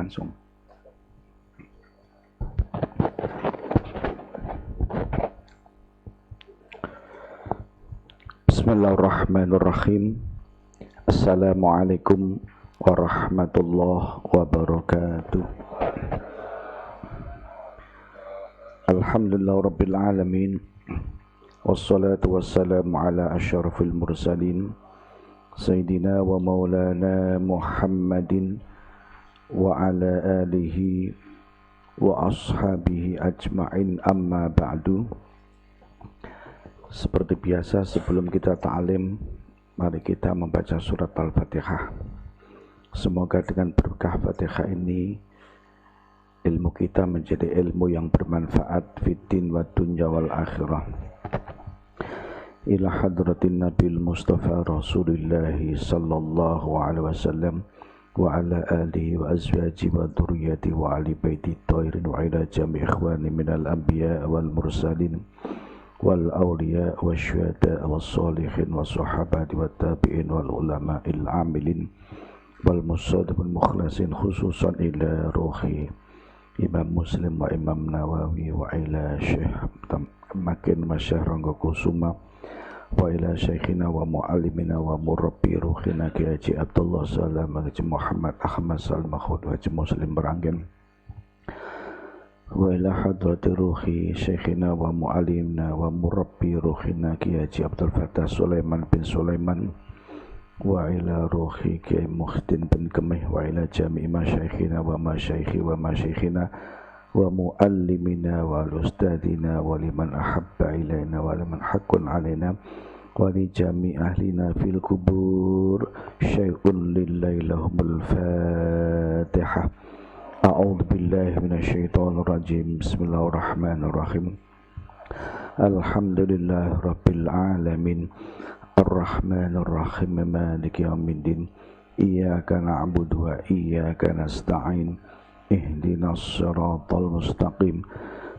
langsung. Bismillahirrahmanirrahim. Assalamualaikum warahmatullahi wabarakatuh. Alhamdulillah rabbil alamin. Wassalatu wassalamu ala asyrafil mursalin Sayyidina wa maulana Muhammadin wa ala alihi wa ashabihi ajma'in, amma ba'du. Seperti biasa, sebelum kita ta'lim, mari kita membaca surat Al-Fatihah. Semoga dengan berkah Fatihah ini ilmu kita menjadi ilmu yang bermanfaat fiddin wa dunya wal akhirah. Ila hadratin Nabil Mustafa Rasulullah sallallahu alaihi wasallam wa ala alihi wa azwaji wa dhurriyyati wa ali baiti thairin wa ila jami' ikhwani minal anbiya wal mursalin wal awliya wa syuhada was salihin wa sahabati wa tabi'in wal ulama'il amilin wal musaddiqin mukhlasin, khususan ila ruhi Imam Muslim wa Imam Nawawi wa ila Syekh Makin Masyah Rangga Kusuma wa ila syekhina wa mu'allimina wa murabbi ruhina Ki Haji Abdullah Salam Haji Muhammad Ahmad Salmakhud Haji Muslim Beranggen wa ila hadrati ruhi syekhina wa mu'allimina wa murabbi ruhina Ki Haji Abdul Fattah Sulaiman bin Sulaiman wa ila ruhi Ki Muhsin bin Kemih wa ila jami'i masyayikhina wa masyaikhi wa masyayikhina wa muallimina wa ustadina wa liman ahabba ilaina wa liman haqqun alaina wa li jami' ahlina fil kubur syai'un lillahi lahumul fatihah. A'udzu billahi minasyaitonir rajim. Bismillahirrahmanirrahim. Alhamdulillahi rabbil alamin. Ar-Rahmanir Rahim. Maliki yaumiddin. Iyyaka na'budu wa iyyaka nasta'in. Ihdinas siratal mustaqim.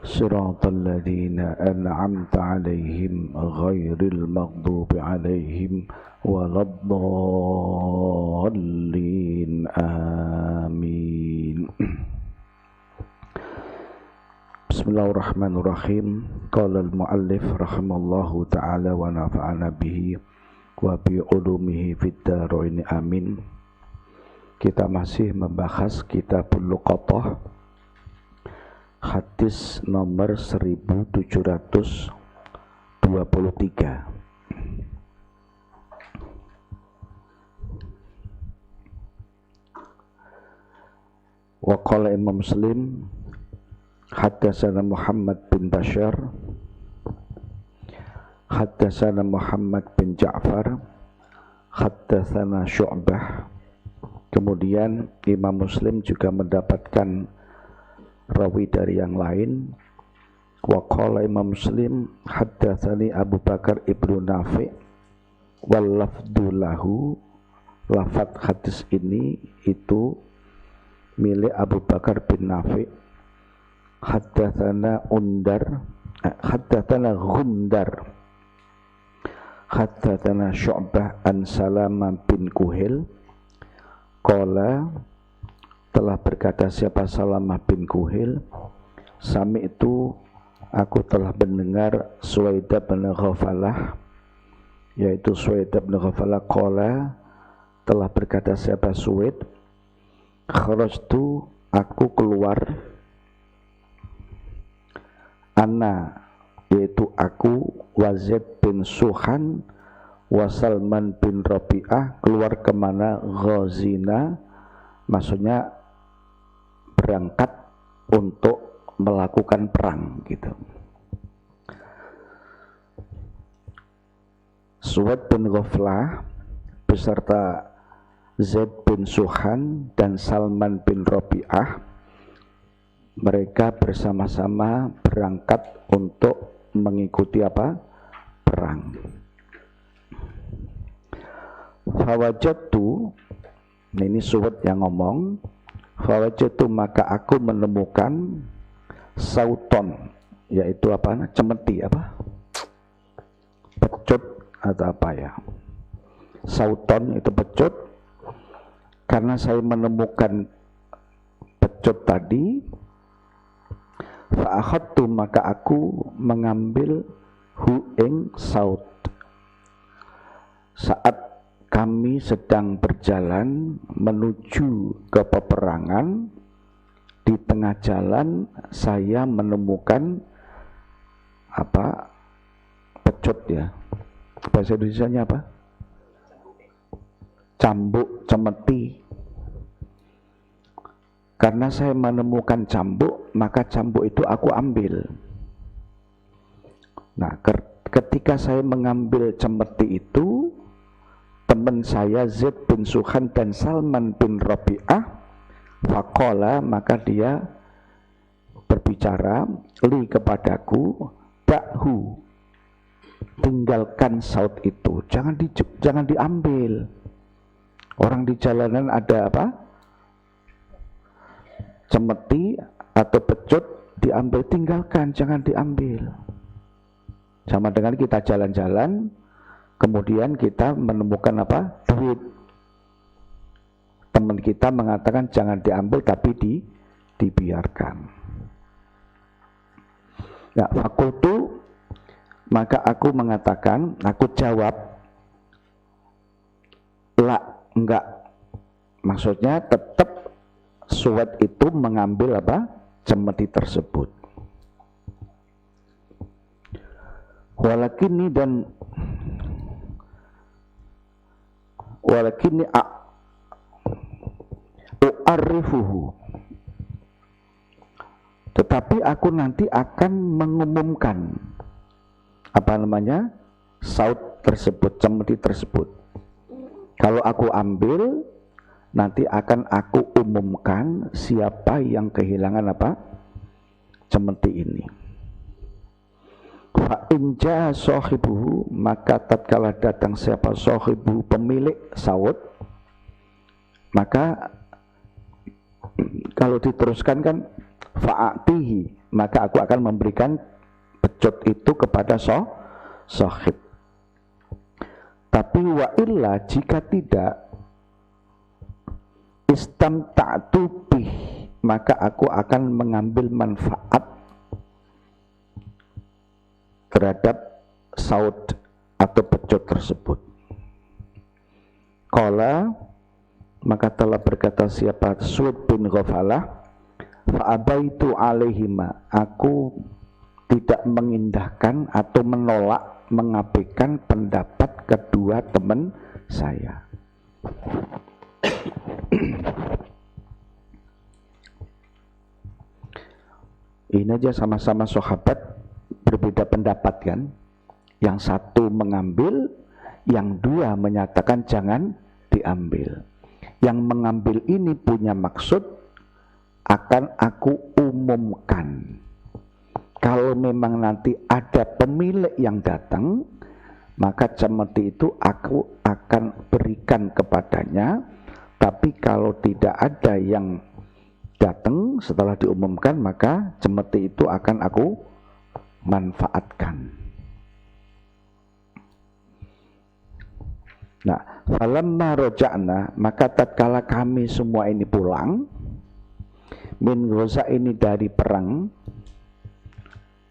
Siratal ladzina an'amta 'alaihim ghairil maghdubi 'alaihim waladdallin. Amin. Bismillahirrahmanirrahim. Qala al-muallif rahimallahu ta'ala wa nafa'ana bihi wa bi ulumihi fid dharain. Amin. Kita masih membahas Kitabul Luqathah, hadis nomor 1723. Wa qala Imam Muslim haddatsana Muhammad bin Bashar haddatsana Muhammad bin Ja'far haddatsana Syu'bah. Kemudian Imam Muslim juga mendapatkan rawi dari yang lain. Wa qala Imam Muslim haddatsani Abu Bakar ibnu Nafi' wal lafdhu lahu. Lafaz hadis ini itu milik Abu Bakar bin Nafi'. Haddatsana Ghundar haddatsana Syu'bah an Salamah bin Kuhil. Qala, telah berkata siapa Salamah bin Kuhil, sami itu aku telah mendengar Suwaid bin Ghafalah, yaitu Suwaid bin Ghafalah. Qala, telah berkata siapa Suwaid, kharajtu, aku keluar, ana, yaitu aku, wa Zaid bin Suhan wa Salman bin Rabi'ah, keluar kemana? Ghazina, maksudnya berangkat untuk melakukan perang gitu. Suwaid bin Ghaflah beserta Zaid bin Suhan dan Salman bin Rabi'ah, mereka bersama-sama berangkat untuk mengikuti apa? Perang. Fawajatu, ini Suwaid yang ngomong, fawajatu, maka aku menemukan sauton, yaitu apa? Cemeti, apa? Pecut atau apa ya? Sauton itu pecut, karena saya menemukan pecut tadi, fa akhadtu maka aku mengambil hu ing saut. Saat kami sedang berjalan menuju ke peperangan, di tengah jalan saya menemukan pecut ya. Bahasa Indonesianya apa? Cambuk, cemeti. Karena saya menemukan cambuk, maka cambuk itu aku ambil. Nah, ketika saya mengambil cemeti itu, teman saya Zaid bin Suhan dan Salman bin Rabi'ah faqala, maka dia berbicara li kepadaku, dakhu, tinggalkan saut itu, jangan diambil. Orang di jalanan ada cemeti atau pecut, diambil, tinggalkan, jangan diambil. Sama dengan kita jalan-jalan, kemudian kita menemukan duit. Teman kita mengatakan jangan diambil tapi dibiarkan. Ya, fakultu, maka aku mengatakan, aku jawab, la, enggak. Maksudnya tetap Suwaid itu mengambil cemeti tersebut. Walakini u'arifuhu, tetapi aku nanti akan mengumumkan saut tersebut, cemeti tersebut. Kalau aku ambil, nanti akan aku umumkan siapa yang kehilangan cemeti ini. Fa in jaa sahibuhu, maka tatkala datang siapa sahibuhu, pemilik saut, maka kalau diteruskan kan fa'atihi, maka aku akan memberikan pecut itu kepada sahib. Tapi wa illa, jika tidak, istamta'tu bih, maka aku akan mengambil manfaat terhadap saut atau pecut tersebut. Qala, maka telah berkata siapa Suwaid bin Ghafalah, fa'abaitu alaihima, aku tidak mengindahkan atau menolak, mengabaikan pendapat kedua teman saya. Ini aja sama-sama sahabat, berbeda pendapat kan. Yang satu mengambil, yang dua menyatakan jangan diambil. Yang mengambil ini punya maksud, akan aku umumkan. Kalau memang nanti ada pemilik yang datang, maka cemeti itu aku akan berikan kepadanya. Tapi kalau tidak ada yang datang setelah diumumkan, maka cemeti itu akan aku manfaatkan. Nah, falamma roja'na, maka tatkala kami semua ini pulang, min Ghaza, ini dari perang,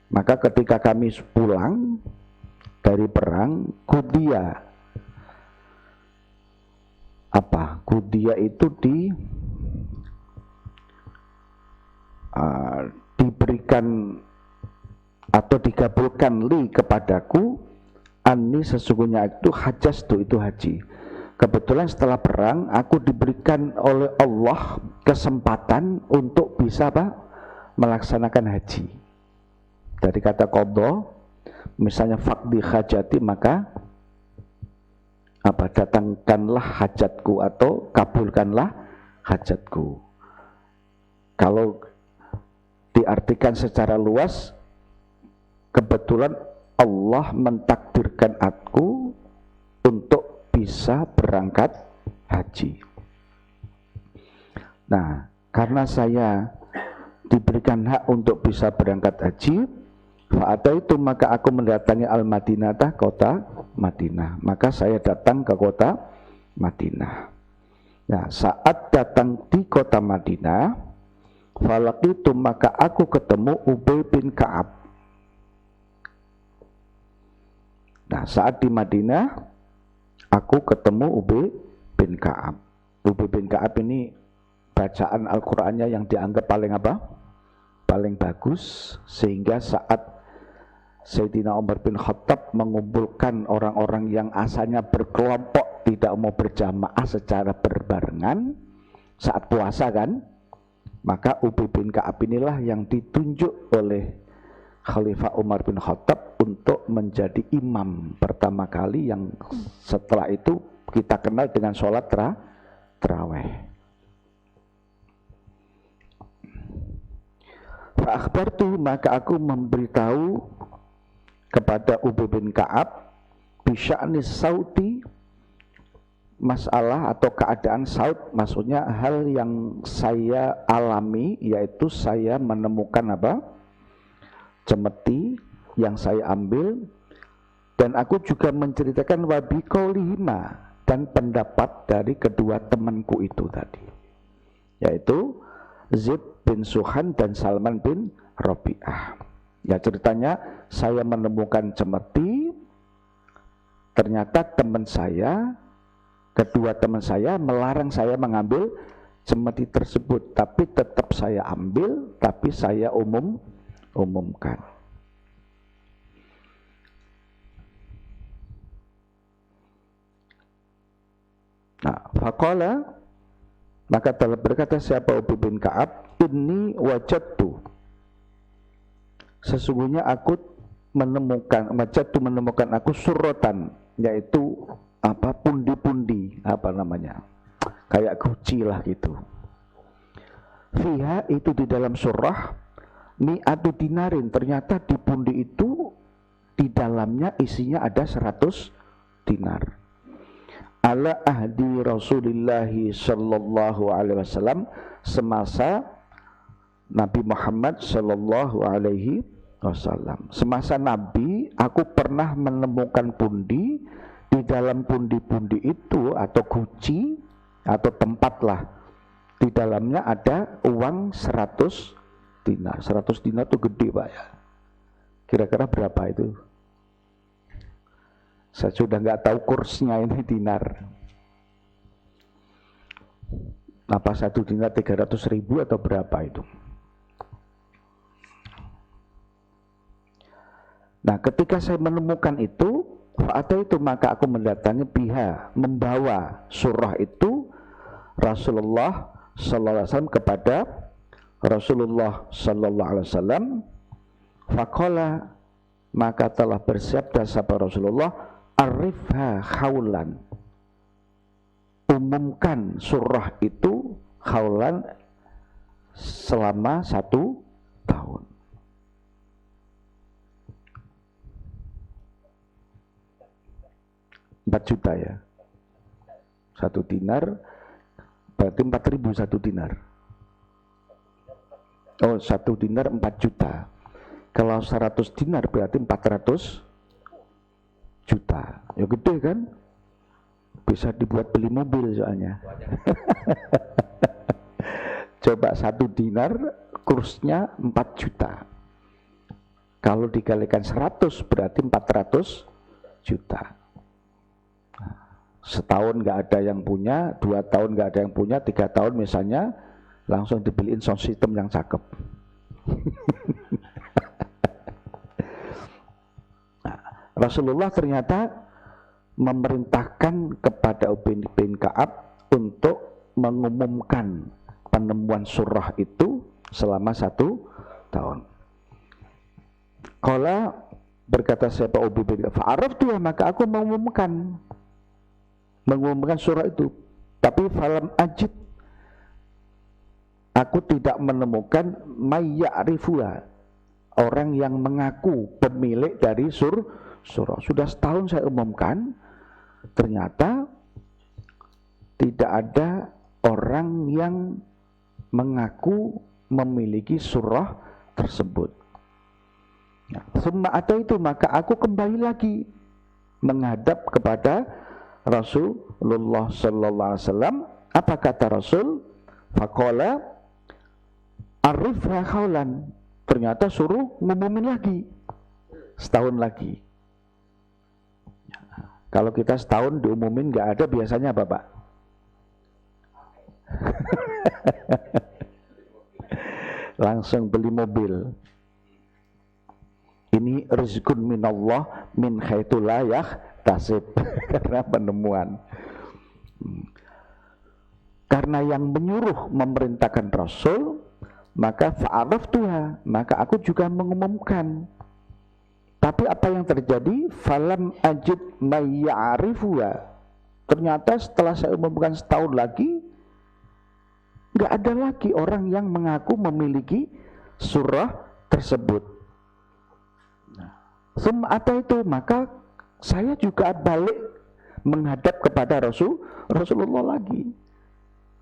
maka ketika kami pulang dari perang, kudia, kudia itu diberikan atau digabulkan li kepadaku, ani sesungguhnya itu hajastu, itu haji. Kebetulan setelah perang aku diberikan oleh Allah kesempatan untuk bisa melaksanakan haji. Dari kata qadha, misalnya faqdi hajati, maka datangkanlah hajatku atau kabulkanlah hajatku. Kalau diartikan secara luas, kebetulan Allah mentakdirkan aku untuk bisa berangkat haji. Nah, karena saya diberikan hak untuk bisa berangkat haji, fa'ataitu, maka aku mendatangi al-Madinah, kota Madinah. Maka saya datang ke kota Madinah. Nah, saat datang di kota Madinah, Falaqitu, maka aku ketemu Ubay bin Ka'ab. Nah, saat di Madinah aku ketemu Ubay bin Ka'ab. Ubay bin Ka'ab ini bacaan Al-Qur'annya yang dianggap paling apa? Paling bagus, sehingga saat Sayyidina Umar bin Khattab mengumpulkan orang-orang yang asalnya berkelompok tidak mau berjamaah secara berbarengan saat puasa kan, maka Ubay bin Ka'ab inilah yang ditunjuk oleh Khalifah Umar bin Khattab untuk menjadi imam pertama kali, yang setelah itu kita kenal dengan sholat tarawih. Fa akhbartu, maka aku memberitahu kepada Ubay bin Ka'ab bisya'ni sauti, masalah atau keadaan saut, maksudnya hal yang saya alami, yaitu saya menemukan apa? Cemeti yang saya ambil, dan aku juga menceritakan wabi qaulihima, dan pendapat dari kedua temanku itu tadi, yaitu Zaid bin Suhan dan Salman bin Rabi'ah. Ya, ceritanya saya menemukan cemeti, ternyata teman saya, kedua teman saya melarang saya mengambil cemeti tersebut, tapi tetap saya ambil, tapi saya umumkan. Nah, faqala, maka telah berkata siapa Ubay bin Ka'ab, inni wajadtu, sesungguhnya aku menemukan aku suratan, yaitu apa, pundi-pundi, apa namanya, kayak guci lah gitu. Fiha, itu di dalam surah, mi'atu dinarin, ternyata di pundi itu di dalamnya isinya ada 100 dinar. Ala ahdi Rasulillahi sallallahu alaihi wasallam, semasa Nabi Muhammad sallallahu alaihi wasallam. Semasa Nabi, aku pernah menemukan pundi, di dalam pundi-pundi itu atau guci atau tempat lah, di dalamnya ada uang 100 dinar. 100 dinar itu gede, Pak ya. Kira-kira berapa itu? Saya sudah nggak tahu kursnya ini dinar. Apa 1 dinar 300.000 atau berapa itu? Nah, ketika saya menemukan itu, maka aku mendatangi biha, membawa surah itu Rasulullah sallallahu alaihi wasallam kepada Rasulullah sallallahu alaihi wasallam. Faqala, maka telah bersabda sahabat Rasulullah, arifha khaulan, umumkan surah itu khaulan selama 1 tahun. Juta ya, 1 dinar berarti 4.000 1 dinar. Oh, 1 dinar 4 juta. Kalau 100 dinar berarti 400 juta. Ya gede kan? Bisa dibuat beli mobil soalnya. Coba 1 dinar kursnya 4 juta. Kalau dikalikan 100 berarti 400 juta. Setahun nggak ada yang punya, 2 tahun nggak ada yang punya, 3 tahun misalnya, langsung dibeliin sound system yang cakep. Nah, Rasulullah ternyata memerintahkan kepada Ubay bin Ka'ab untuk mengumumkan penemuan surah itu selama 1 tahun. Qala, berkata siapa Ubay bin Ka'ab, fa'araftu, maka aku mengumumkan surah itu, tapi falam ajid, aku tidak menemukan mayya'rifuha, orang yang mengaku pemilik dari surah. Sudah setahun saya umumkan, ternyata tidak ada orang yang mengaku memiliki surah tersebut. Summa ataitu, maka aku kembali lagi menghadap kepada Rasulullah sallallahu alaihi wasallam. Apa kata Rasul? Faqala, Arifha khaulan, ternyata suruh ngumumin lagi setahun lagi. Kalau kita setahun diumumin nggak ada, biasanya apa Pak? Langsung beli mobil. Ini rizqun minallah min haitsu la yahtasib. Karena penemuan. Karena yang menyuruh memerintahkan Rasul, maka fa'araftuha, maka aku juga mengumumkan. Tapi apa yang terjadi? Falam ajid may ya'rifuha. Ternyata setelah saya umumkan setahun lagi, nggak ada lagi orang yang mengaku memiliki surah tersebut. Atau itu, maka saya juga balik menghadap kepada Rasulullah lagi.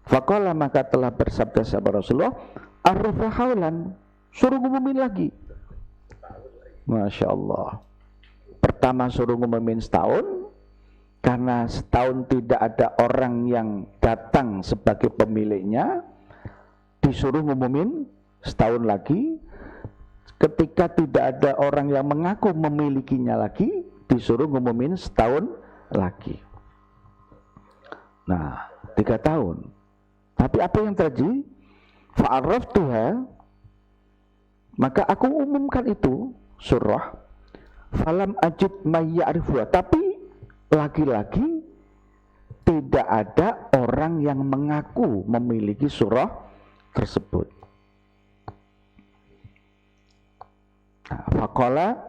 Faqala, maka telah bersabda sahabat Rasulullah, arrafa haulan, suruh ngumumin lagi. Masya Allah. Pertama suruh ngumumin setahun, karena setahun tidak ada orang yang datang sebagai pemiliknya, disuruh ngumumin setahun lagi. Ketika tidak ada orang yang mengaku memilikinya lagi, disuruh ngumumin setahun lagi. Nah, 3 tahun. Tapi apa yang terjadi? Fa'araftuha, maka aku umumkan itu surah. Falam ajid may ya'rifuha, tapi lagi-lagi tidak ada orang yang mengaku memiliki surah tersebut. Faqala,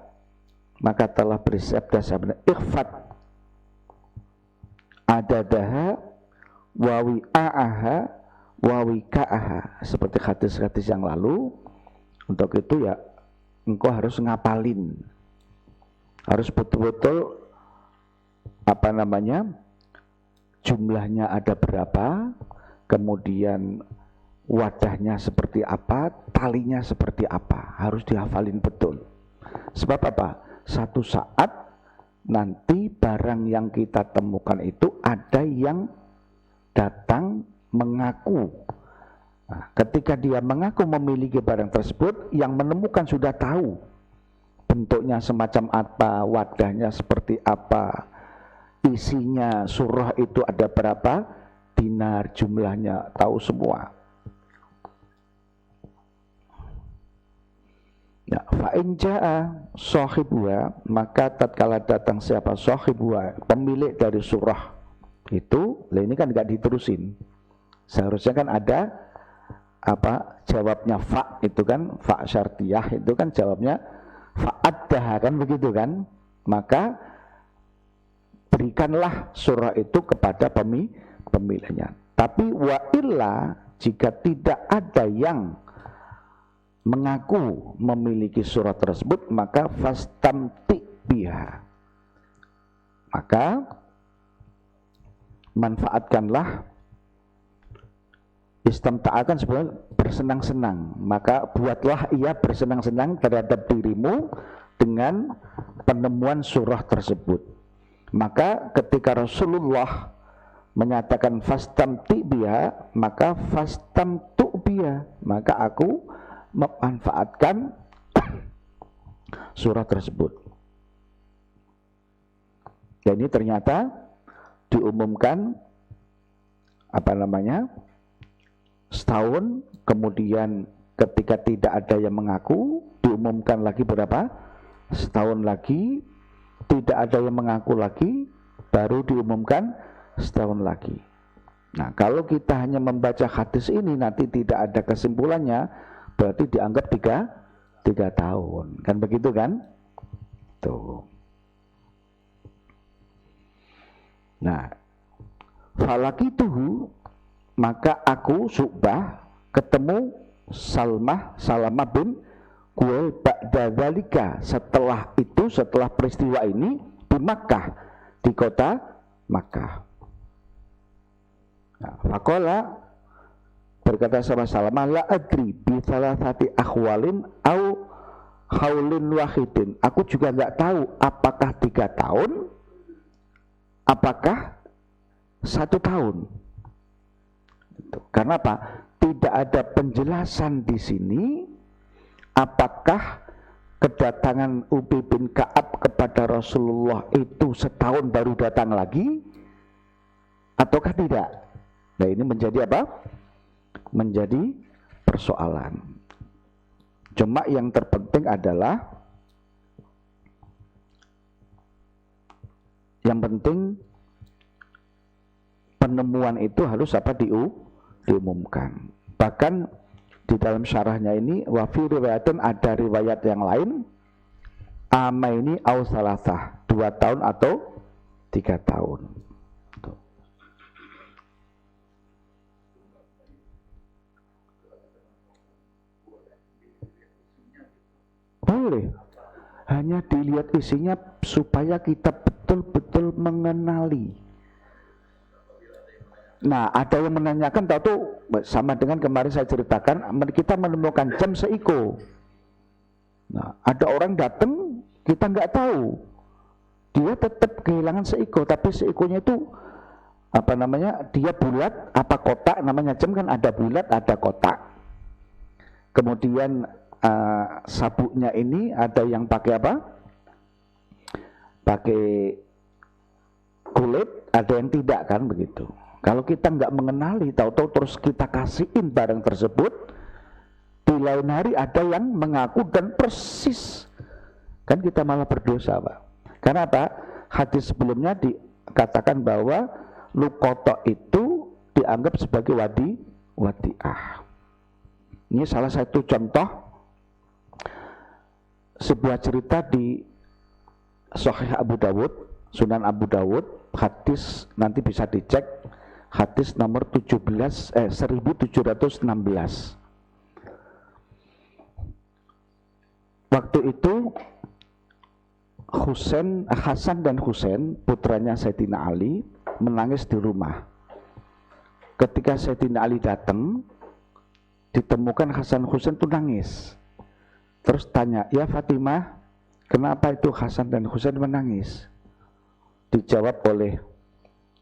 maka telah bersabda sabda, ikhfat adadaha wa wi'a'aha wa wika'aha, seperti hadis-hadis yang lalu. Untuk itu ya engkau harus ngapalin, harus betul-betul jumlahnya ada berapa, kemudian wadahnya seperti apa, talinya seperti apa, harus dihafalin betul. Sebab apa? Satu saat nanti barang yang kita temukan itu ada yang datang mengaku. Nah, ketika dia mengaku memiliki barang tersebut, yang menemukan sudah tahu bentuknya semacam apa, wadahnya seperti apa, isinya surah itu ada berapa dinar, jumlahnya tahu semua. Ya, fa'in ja'a sahibuha, maka tatkala datang siapa sahibuha, pemilik dari surah itu, ini kan enggak diterusin. Seharusnya kan ada jawabnya fa, itu kan fa syartiyah, itu kan jawabnya fa'addaha, kan begitu kan? Maka berikanlah surah itu kepada pemiliknya. Tapi wa illa, jika tidak ada yang mengaku memiliki surat tersebut, maka fastamti biha, maka manfaatkanlah, istamta'akan sebenarnya bersenang-senang, maka buatlah ia bersenang-senang terhadap dirimu dengan penemuan surah tersebut. Maka ketika Rasulullah menyatakan fastamti biha, maka fastamtu biha, maka aku memanfaatkan surah tersebut. Dan ini ternyata diumumkan setahun, kemudian ketika tidak ada yang mengaku diumumkan lagi berapa? Setahun lagi, tidak ada yang mengaku lagi, baru diumumkan setahun lagi. Nah, kalau kita hanya membaca hadis ini nanti tidak ada kesimpulannya, berarti dianggap 3 tahun, kan begitu kan? Tuh. Nah, falakituhu, maka aku Syu'bah ketemu Salamah bin Kuwail ba'da dzalika, setelah itu, setelah peristiwa ini, di Makkah, di kota Makkah. Nah, faqala, berkata sama Salamah, la adri bi thalathati akhwalin au haulin wahidin, aku juga enggak tahu apakah 3 tahun, apakah 1 tahun. Karena apa? tidak ada penjelasan di sini apakah kedatangan Ubay bin Ka'ab kepada Rasulullah itu setahun baru datang lagi ataukah tidak. Nah, ini menjadi apa? Menjadi persoalan. Cuma yang terpenting adalah yang penting penemuan itu harus apa? Diumumkan. Bahkan di dalam syarahnya ini wafi riwayatin, ada riwayat yang lain ama ini au salasah, 2 tahun atau 3 tahun. Boleh, hanya dilihat isinya supaya kita betul-betul mengenali. Nah, ada yang menanyakan, tahu sama dengan kemarin saya ceritakan, kita menemukan jam seiko. Nah, ada orang datang, kita nggak tahu, dia tetap kehilangan seiko, tapi seikonya itu apa namanya? Dia bulat, apa kotak? Namanya jam kan ada bulat, ada kotak. Kemudian sabuknya ini ada yang pakai apa? Pakai kulit, ada yang tidak, kan begitu. Kalau kita nggak mengenali, tahu-tahu terus kita kasihin barang tersebut, di lain hari ada yang mengaku dan persis, kan kita malah berdosa, Pak. Karena apa? Hadis sebelumnya dikatakan bahwa lukoto itu dianggap sebagai wadi'ah. Ini salah satu contoh sebuah cerita di Sahih Abu Dawud, Sunan Abu Dawud, hadis nanti bisa dicek, hadis nomor 1716. Waktu itu Hasan dan Husain, putranya Sayyidina Ali, menangis di rumah. Ketika Sayyidina Ali datang, ditemukan Hasan Husain itu nangis. Terus tanya, "Ya Fatimah, kenapa itu Hasan dan Husain menangis?" Dijawab oleh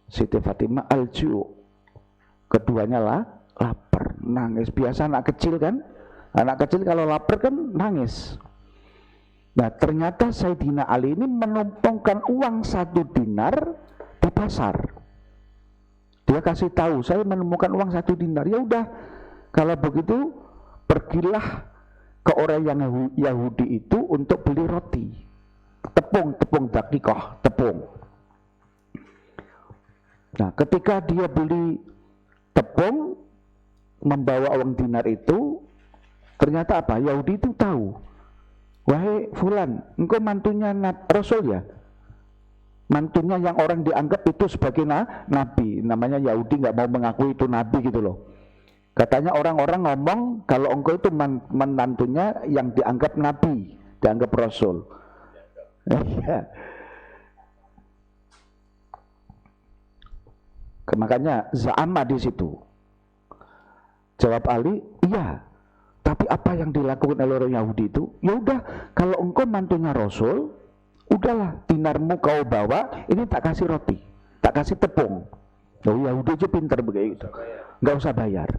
Siti Fatimah, "Al-ju'." Keduanya lapar, nangis. Biasa anak kecil kan? Anak kecil kalau lapar kan nangis. Nah, ternyata Sayyidina Ali ini menumpangkan uang 1 dinar di pasar. Dia kasih tahu, "Saya menemukan uang 1 dinar." Ya udah, kalau begitu pergilah ke orang yang Yahudi itu untuk beli roti. Tepung dakikoh, tepung. Nah, ketika dia beli tepung, membawa uang dinar itu, ternyata apa? Yahudi itu tahu. "Wahai Fulan, engkau mantunya Rasul ya?" Mantunya yang orang dianggap itu sebagai nabi. Namanya Yahudi nggak mau mengakui itu nabi gitu loh. Katanya orang-orang ngomong kalau engkau itu menantunya yang dianggap nabi, dianggap Rasul. Makanya za'ama di situ. Jawab Ali, "Iya. Tapi apa yang dilakukan oleh orang Yahudi itu? Ya udah, kalau engkau mantunya Rasul, udahlah dinarmu kau bawa, ini tak kasih roti, tak kasih tepung." Oh, Yahudi aja pinter begitu. Enggak usah bayar.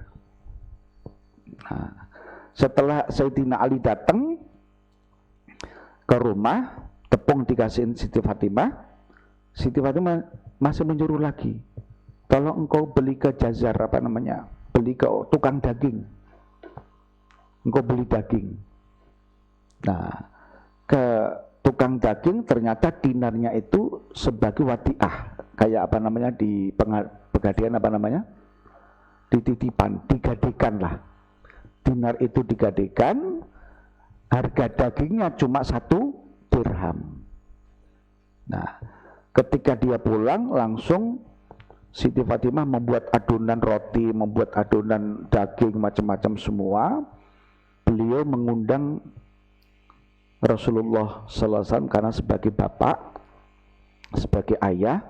Nah, setelah Sayyidina Ali datang ke rumah, tepung dikasihin Siti Fatimah. Siti Fatimah masih menyuruh lagi, "Tolong engkau beli ke Jazar, beli ke tukang daging. Engkau beli daging." Nah, ke tukang daging ternyata dinarnya itu sebagai wadiah, kayak di pegadian dititipan, digadekan lah. Dinar itu digadekan, harga dagingnya cuma 1 dirham. Nah, ketika dia pulang langsung Siti Fatimah membuat adonan roti, membuat adonan daging, macam-macam semua. Beliau mengundang Rasulullah sallallahu alaihi wasallam karena sebagai bapak, sebagai ayah,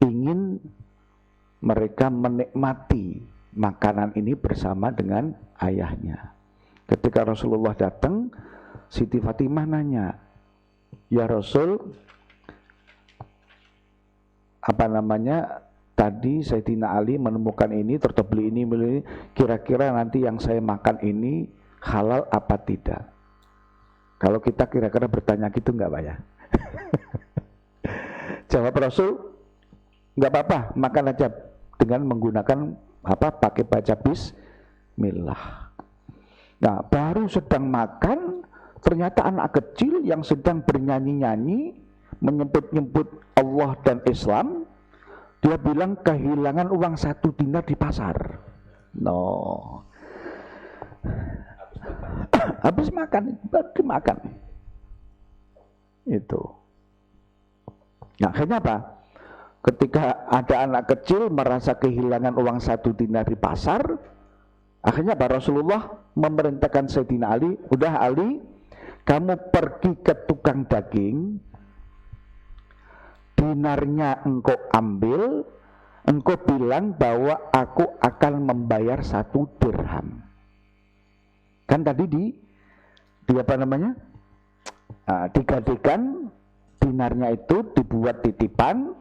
ingin mereka menikmati makanan ini bersama dengan ayahnya. Ketika Rasulullah datang, Siti Fatimah nanya, "Ya Rasul, tadi Sayyidina Ali menemukan ini, terus beli ini, kira-kira nanti yang saya makan ini halal apa tidak? Kalau kita kira-kira bertanya gitu enggak Pak ya? Jawab Rasul, enggak apa-apa, makan aja dengan menggunakan apa? Pakai baca bismillah. Nah, baru sedang makan, ternyata anak kecil yang sedang bernyanyi-nyanyi, menyebut-nyebut Allah dan Islam, dia bilang kehilangan uang 1 dinar di pasar. No. Habis makan, baru dimakan. Itu. Nah, akhirnya apa? Ketika ada anak kecil merasa kehilangan uang 1 dinar di pasar, akhirnya Pak Rasulullah memerintahkan Sayyidina Ali, udah Ali, kamu pergi ke tukang daging, dinarnya engkau ambil, engkau bilang bahwa aku akan membayar 1 dirham. Kan tadi di apa namanya? Digadekan, dinarnya itu dibuat titipan,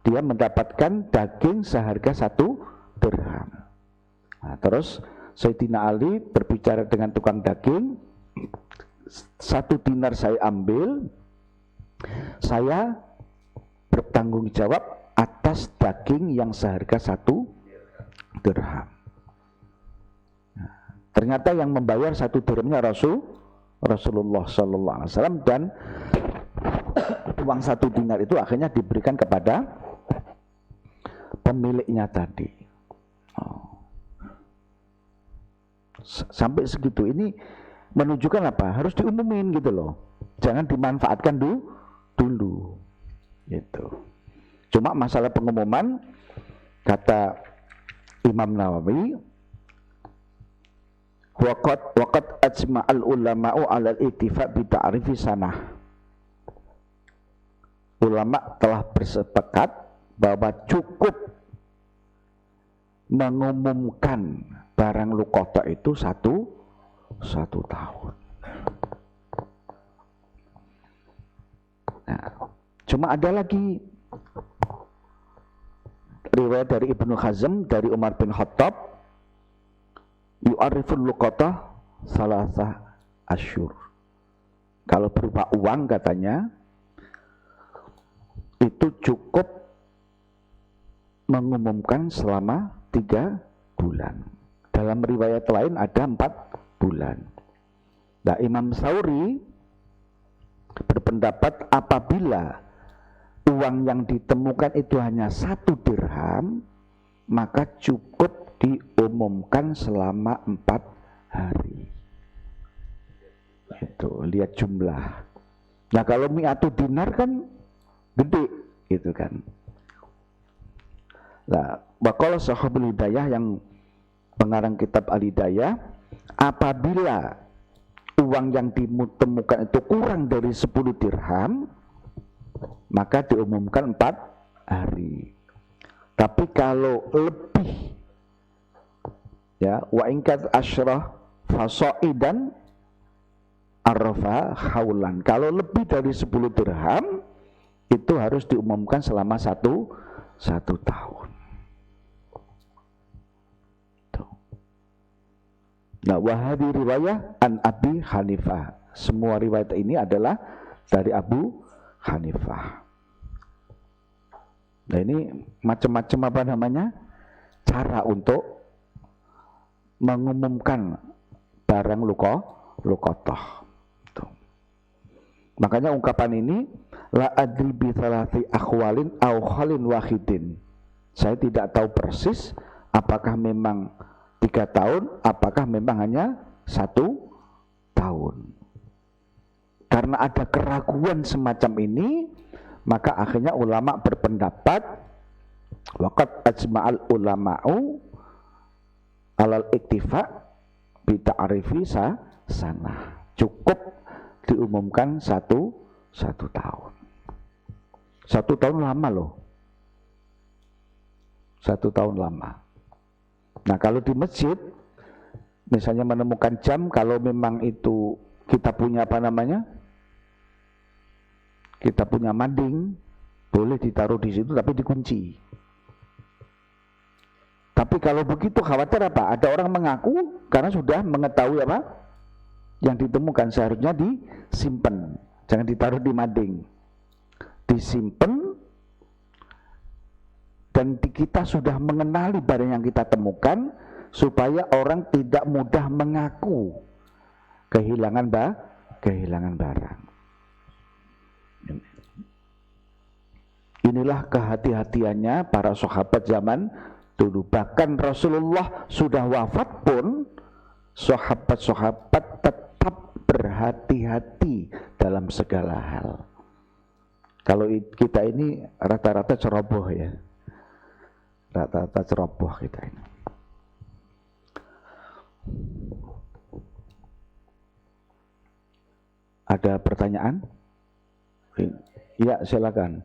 dia mendapatkan daging seharga 1 dirham. Nah, terus Sayyidina Ali berbicara dengan tukang daging, 1 dinar saya ambil, saya bertanggung jawab atas daging yang seharga 1 dirham. Nah, ternyata yang membayar 1 dirhamnya Rasulullah Sallallahu Alaihi Wasallam, dan uang 1 dinar itu akhirnya diberikan kepada pemiliknya tadi. Sampai segitu, ini menunjukkan apa? Harus diumumin gitu loh. Jangan dimanfaatkan dulu. Gitu. Cuma masalah pengumuman, kata Imam Nawawi, waqad ajma'al ulama'u 'alal ittifa' bi ta'rifi sanah. Ulama telah bersepakat bahwa cukup mengumumkan barang luqata itu satu tahun. Nah, cuma ada lagi riwayat dari Ibnu Hazm dari Umar bin Khattab, yu'ariful luqata salasah asyur. Kalau berupa uang katanya itu cukup mengumumkan selama 3 bulan. Dalam riwayat lain ada 4 bulan. Nah, Imam Sauri berpendapat apabila uang yang ditemukan itu hanya 1 dirham, maka cukup diumumkan selama 4 hari. Itu, lihat jumlah. Nah, kalau mi'atu dinar kan gede, gitu kan. Nah, waqala Sahibul Hidayah, yang pengarang kitab Al-Hidayah, apabila uang yang ditemukan itu kurang dari 10 dirham, maka diumumkan 4 hari. Tapi kalau lebih, ya, wa ingkat asyrah fasoidan arrafa haulan, kalau lebih dari 10 dirham itu harus diumumkan selama satu tahun. Nah, wahadi riwayah an Abi Hanifah. Semua riwayat ini adalah dari Abu Hanifah. Nah, ini macam-macam apa namanya? Cara untuk mengumumkan barang luqatah. Makanya ungkapan ini, la adri bi thalathi akhwalin aw khalin wahidin. Saya tidak tahu persis apakah memang 3 tahun, apakah memang hanya 1 tahun. Karena ada keraguan semacam ini, maka akhirnya ulama berpendapat waqad ajma'al ulama'u alal iktifa bi ta'rifi sanah. Cukup diumumkan 1 tahun. 1 tahun lama loh. 1 tahun lama. Nah, kalau di masjid misalnya menemukan jam, kalau memang itu kita punya apa namanya, kita punya mading, boleh ditaruh di situ tapi dikunci. Tapi kalau begitu khawatir apa? Ada orang mengaku karena sudah mengetahui apa? Yang ditemukan seharusnya disimpan, jangan ditaruh di mading. Disimpan, dan kita sudah mengenali barang yang kita temukan supaya orang tidak mudah mengaku kehilangan barang. Inilah kehati-hatiannya para sahabat zaman dulu. Bahkan Rasulullah sudah wafat pun sahabat-sahabat tetap berhati-hati dalam segala hal. Kalau kita ini rata-rata ceroboh ya. Rata-rata ceroboh kita ini. Ada pertanyaan? Ya, silakan.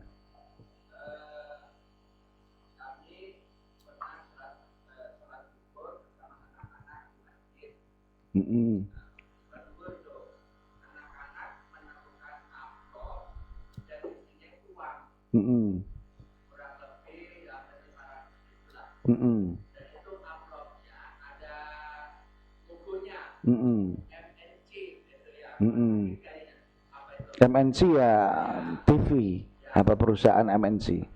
MNC ya TV, apa perusahaan MNC?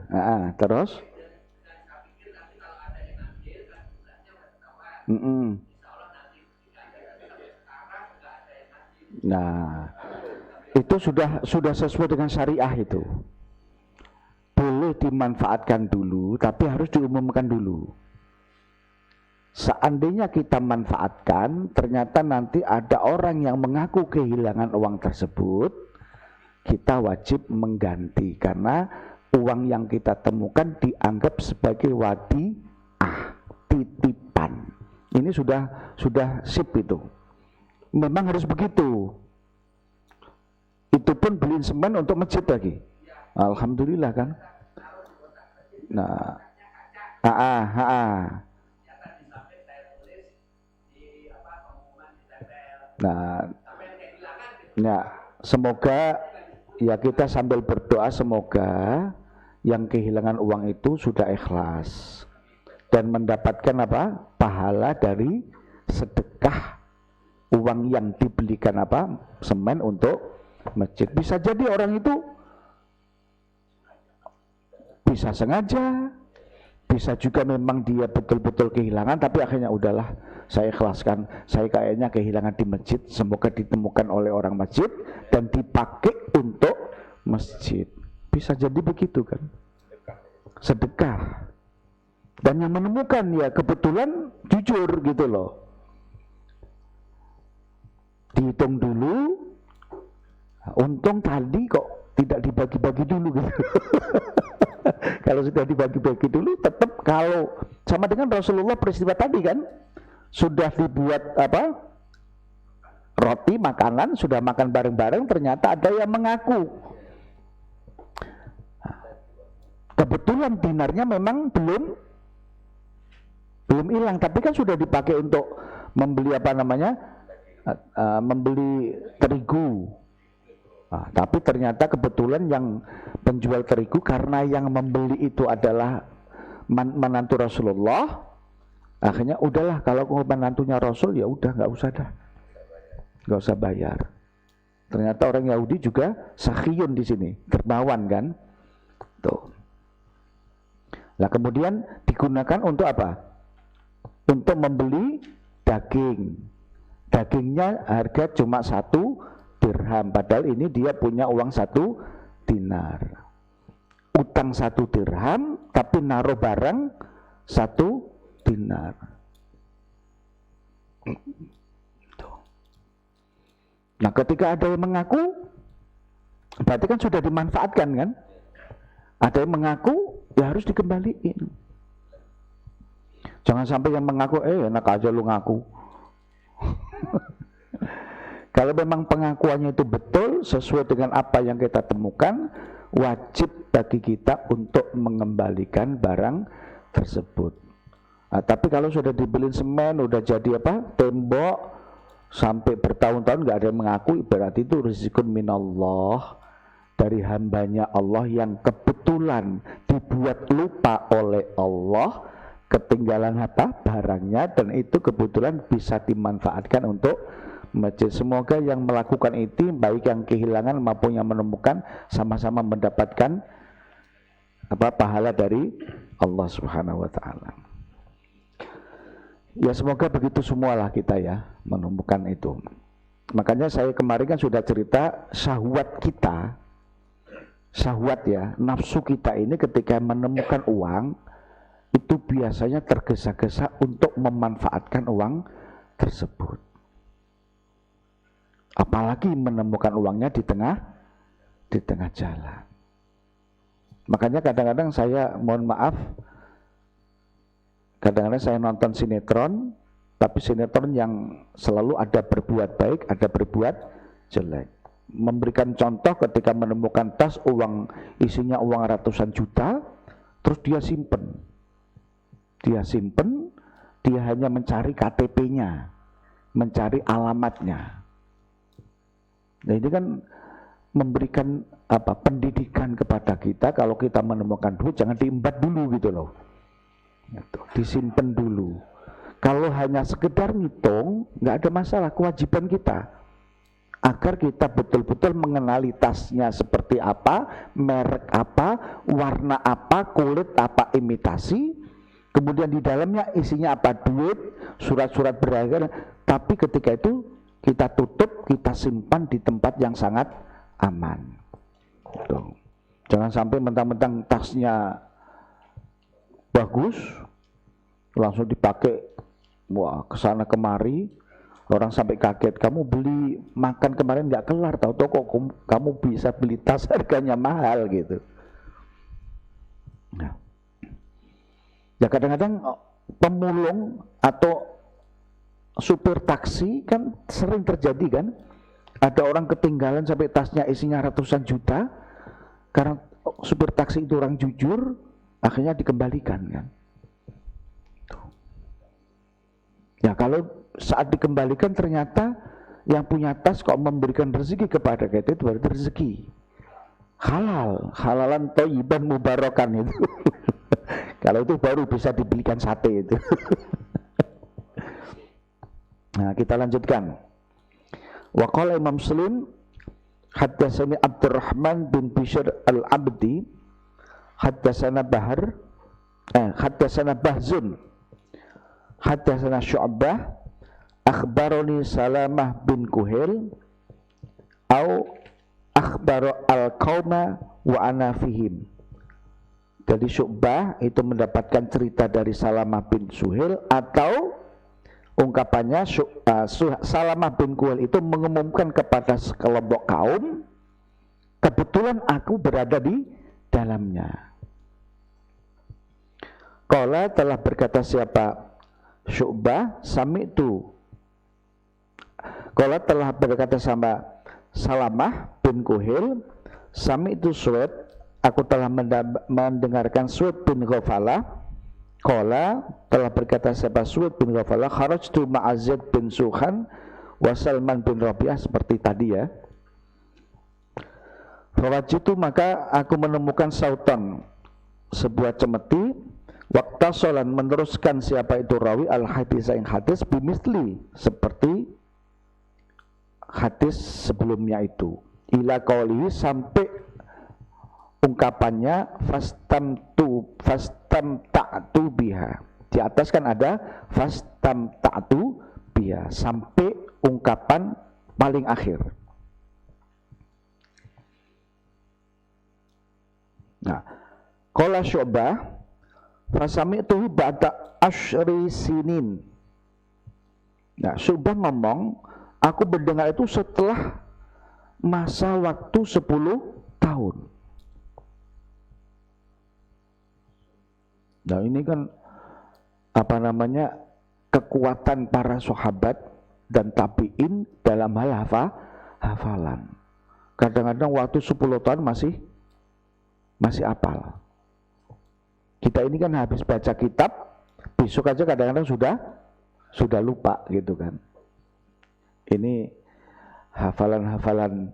Nah, terus? Nah, itu sudah sesuai dengan syariah itu. Boleh dimanfaatkan dulu, tapi harus diumumkan dulu. Seandainya kita manfaatkan, ternyata nanti ada orang yang mengaku kehilangan uang tersebut, kita wajib mengganti karena uang yang kita temukan dianggap sebagai wadiah, titipan. Ini sudah sip itu. Memang harus begitu. Itu pun beliin semen untuk masjid lagi. Alhamdulillah kan. Nah, Nah, semoga ya kita sambil berdoa semoga yang kehilangan uang itu sudah ikhlas dan mendapatkan apa? Pahala dari sedekah uang yang dibelikan apa? Semen untuk masjid. Bisa jadi orang itu bisa sengaja, bisa juga memang dia betul-betul kehilangan, tapi akhirnya udahlah saya ikhlaskan, saya kayaknya kehilangan di masjid, semoga ditemukan oleh orang masjid dan dipakai untuk masjid. Bisa jadi begitu kan, sedekah. Dan yang menemukan ya kebetulan jujur gitu loh, dihitung dulu, untung tadi kok tidak dibagi-bagi dulu gitu. Kalau sudah dibagi-bagi dulu, tetap kalau sama dengan Rasulullah peristiwa tadi kan, sudah dibuat apa? Roti, makanan, sudah makan bareng-bareng, ternyata ada yang mengaku. Kebetulan dinarnya memang belum hilang, tapi kan sudah dipakai untuk membeli apa namanya? Membeli terigu. Nah, tapi ternyata kebetulan yang penjual terigu karena yang membeli itu adalah menantu Rasulullah, akhirnya udahlah kalau menantunya Rasul ya udah nggak usah dah, nggak usah bayar. Ternyata orang Yahudi juga sakhiyun di sini, dermawan kan, tuh. Nah kemudian digunakan untuk apa? Untuk membeli daging. Dagingnya harga cuma 1 dirham, padahal ini dia punya uang 1 dinar. Utang 1 dirham, tapi naruh barang 1 dinar. Nah, ketika ada yang mengaku, berarti kan sudah dimanfaatkan kan? Ada yang mengaku, ya harus dikembaliin. Jangan sampai yang mengaku, enak aja lu ngaku. Kalau memang pengakuannya itu betul, sesuai dengan apa yang kita temukan, wajib bagi kita untuk mengembalikan barang tersebut. Nah, tapi kalau sudah dibeli semen, udah jadi tembok, sampai bertahun-tahun nggak ada yang mengaku, berarti itu rizqun minallah, dari hambanya Allah yang kebetulan dibuat lupa oleh Allah, ketinggalan barangnya, dan itu kebetulan bisa dimanfaatkan untuk masjid. Semoga yang melakukan itu, baik yang kehilangan maupun yang menemukan, sama-sama mendapatkan pahala dari Allah Subhanahu wa taala. Ya, semoga begitu semualah kita ya menemukan itu. Makanya saya kemarin kan sudah cerita syahwat kita, syahwat ya, nafsu kita ini ketika menemukan uang itu biasanya tergesa-gesa untuk memanfaatkan uang tersebut. Apalagi menemukan uangnya di tengah jalan. Makanya kadang-kadang saya, mohon maaf, kadang-kadang saya nonton sinetron, tapi sinetron yang selalu ada berbuat baik, ada berbuat jelek. Memberikan contoh ketika menemukan tas isinya uang ratusan juta, terus dia simpen. Dia hanya mencari KTP-nya, mencari alamatnya. Nah, ini kan memberikan pendidikan kepada kita, kalau kita menemukan duit jangan diembat dulu gitu loh. Disimpan dulu. Kalau hanya sekedar ngitung, nggak ada masalah, kewajiban kita agar kita betul-betul mengenali tasnya seperti apa, merek apa, warna apa, kulit apa, imitasi, kemudian di dalamnya isinya apa, duit, surat-surat berharga. Tapi ketika itu kita tutup, kita simpan di tempat yang sangat aman. Tuh. Jangan sampai mentang-mentang tasnya bagus, langsung dipakai, kesana kemari, orang sampai kaget, kamu beli makan kemarin nggak kelar, tahu-tahu kok kamu bisa beli tas harganya mahal gitu. Nah. Ya kadang-kadang pemulung atau supir taksi kan sering terjadi kan, ada orang ketinggalan sampai tasnya isinya ratusan juta, karena supir taksi itu orang jujur, akhirnya dikembalikan kan. Ya kalau saat dikembalikan ternyata yang punya tas kok memberikan rezeki kepada kita, itu berarti rezeki halal, halalan thayyiban mubarakan itu. Kalau itu baru bisa dibelikan sate itu. Nah, kita lanjutkan. Wa qala Imam Muslim, haddatsani Abdurrahman bin Bishr al-Abdi, haddatsana Bahzun, haddatsana Syu'bah, akhbaroni Salamah bin Kuhail, au akhbaro al-qauma wa ana fihim. Jadi Syu'bah itu mendapatkan cerita dari Salamah bin Suhail, atau ungkapannya Salamah bin Kuhail itu mengumumkan kepada sekelompok kaum, kebetulan aku berada di dalamnya. Qala telah berkata siapa? Syu'bah, sami'tu. Qala telah berkata sama Salamah bin Kuhail, sami'tu Suwaid, aku telah mendengarkan Suwaid bin Ghafalah. Qala telah berkata siapa Suwaid bin Ghafalah, kharajtu ma'azid bin Suhan wa Salman bin Rabi'ah, seperti tadi ya. Fawajitu, maka aku menemukan sautan, sebuah cemeti, waktasolan, meneruskan siapa itu rawi al-hadis yang hadis bimisli, seperti hadis sebelumnya itu, ila qawlihi, sampai ungkapannya fastamta'tu biha. Di atas kan ada fastamta'tu biha, sampai ungkapan paling akhir. Nah, qala Syu'bah, fasami'tuhu ba'da asyri sinin. Nah, Syu'bah ngomong, Aku mendengar itu setelah masa waktu 10 tahun. Nah ini kan kekuatan para sahabat dan tabi'in dalam hal hafalan. Kadang-kadang waktu 10 tahun masih hafal. Kita ini kan habis baca kitab, besok aja kadang-kadang sudah lupa gitu kan. Ini hafalan-hafalan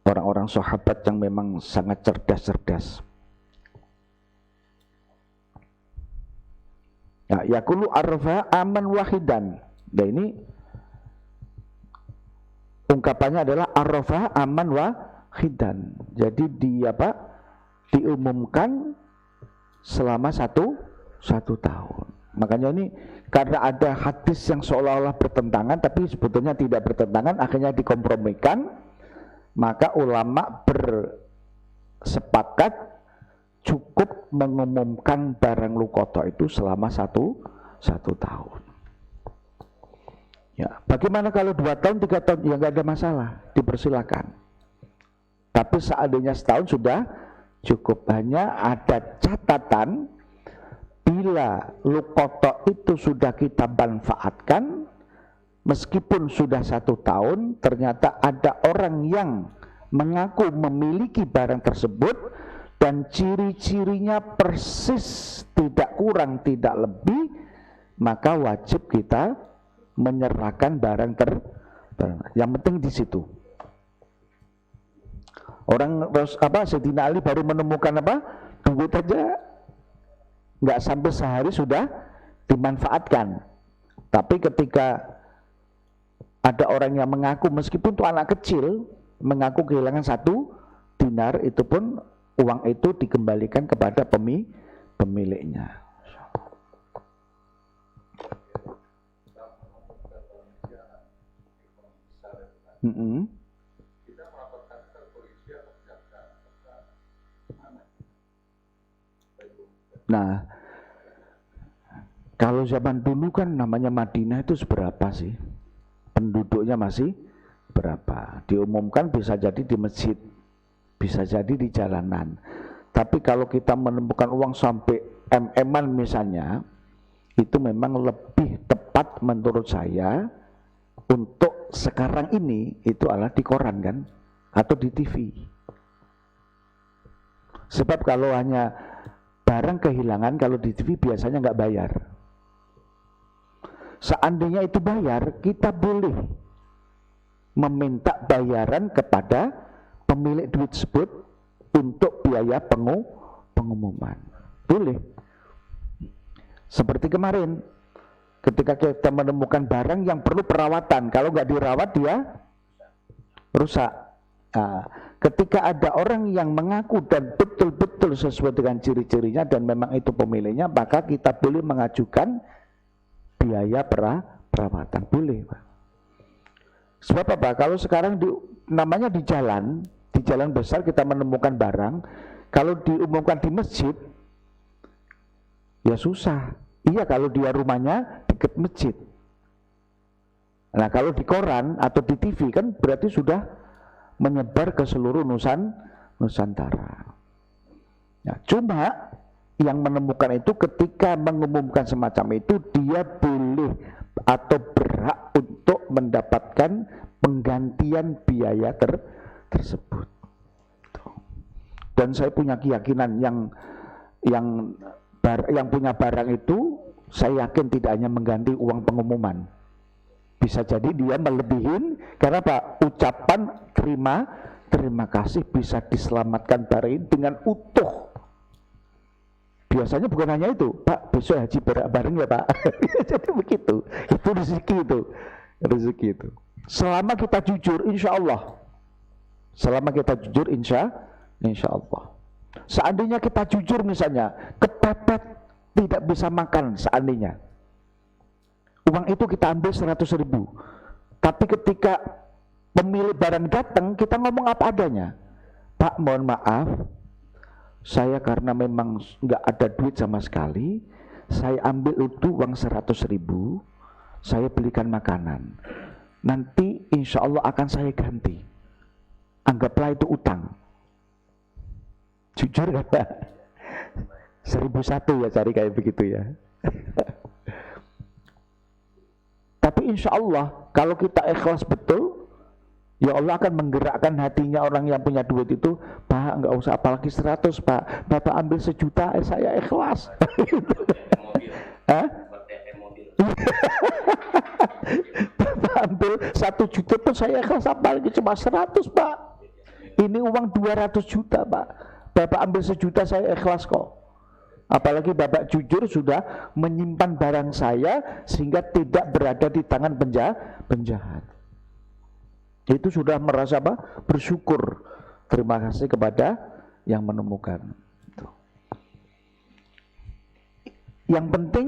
orang-orang sahabat yang memang sangat cerdas-cerdas. Ya, yaqulu arfa aman wahidan. Nah ini ungkapannya adalah arfa aman wahidan. Jadi diumumkan selama satu tahun. Makanya ini karena ada hadis yang seolah-olah bertentangan tapi sebetulnya tidak bertentangan, akhirnya dikompromikan, maka ulama bersepakat cukup mengumumkan barang lukoto itu selama satu tahun. Ya, bagaimana kalau 2 tahun, 3 tahun? Ya nggak ada masalah, dipersilakan. Tapi seandainya setahun sudah cukup. Hanya ada catatan, bila lukoto itu sudah kita manfaatkan, meskipun sudah 1 tahun, ternyata ada orang yang mengaku memiliki barang tersebut dan ciri-cirinya persis, tidak kurang tidak lebih, maka wajib kita menyerahkan barang yang penting di situ. Orang Sayyidina Ali baru menemukan duit aja nggak sampai sehari sudah dimanfaatkan. Tapi ketika ada orang yang mengaku, meskipun itu anak kecil, mengaku kehilangan 1 dinar, itu pun uang itu dikembalikan kepada pemiliknya. Nah, kalau zaman dulu kan namanya Madinah itu seberapa sih? Penduduknya masih berapa? Diumumkan bisa jadi di masjid, bisa jadi di jalanan. Tapi kalau kita menemukan uang sampai MM-an misalnya, itu memang lebih tepat menurut saya untuk sekarang ini itu adalah di koran kan, atau di TV. Sebab kalau hanya barang kehilangan, kalau di TV biasanya nggak bayar. Seandainya itu bayar, kita boleh meminta bayaran kepada pemilik duit tersebut untuk biaya pengumuman. Boleh. Seperti kemarin, ketika kita menemukan barang yang perlu perawatan, kalau nggak dirawat dia rusak. Nah, ketika ada orang yang mengaku dan betul-betul sesuai dengan ciri-cirinya dan memang itu pemiliknya, maka kita boleh mengajukan biaya perawatan. Boleh, Pak. Sebab apa? Kalau sekarang namanya di jalan besar kita menemukan barang, kalau diumumkan di masjid ya susah. Iya, kalau dia rumahnya dekat masjid. Nah, kalau di koran atau di TV kan berarti sudah menyebar ke seluruh Nusantara. Nah, cuma yang menemukan itu ketika mengumumkan semacam itu, dia boleh atau berhak untuk mendapatkan penggantian biaya tersebut. Dan saya punya keyakinan yang punya barang itu, saya yakin tidak hanya mengganti uang pengumuman. Bisa jadi dia melebihin, karena Pak, ucapan terima kasih bisa diselamatkan barang ini dengan utuh. Biasanya bukan hanya itu, Pak, besok haji bareng ya Pak. Jadi begitu, itu rezeki itu. Selama kita jujur, insya Allah. Insya Allah. Seandainya kita jujur misalnya, kepepet tidak bisa makan seandainya. Uang itu kita ambil 100.000. Tapi ketika pemilik barang datang, kita ngomong apa adanya. Pak, mohon maaf, saya karena memang nggak ada duit sama sekali, saya ambil itu uang 100.000, saya belikan makanan. Nanti insya Allah akan saya ganti. Anggaplah itu utang. Jujur kan Pak? 1001 ya cari kayak begitu ya. Tapi insya Allah kalau kita ikhlas betul, ya Allah akan menggerakkan hatinya orang yang punya duit itu. Pak, nggak usah apalagi 100 Pak, Bapak ambil 1 juta, saya ikhlas. Bapak ambil 1 juta pun saya ikhlas, apalagi cuma 100 Pak. Ini uang 200 juta Pak. Bapak ambil 1 juta saya ikhlas kok. Apalagi Bapak jujur sudah menyimpan barang saya sehingga tidak berada di tangan penjahat. Itu sudah merasa apa? Bersyukur. Terima kasih kepada yang menemukan. Yang penting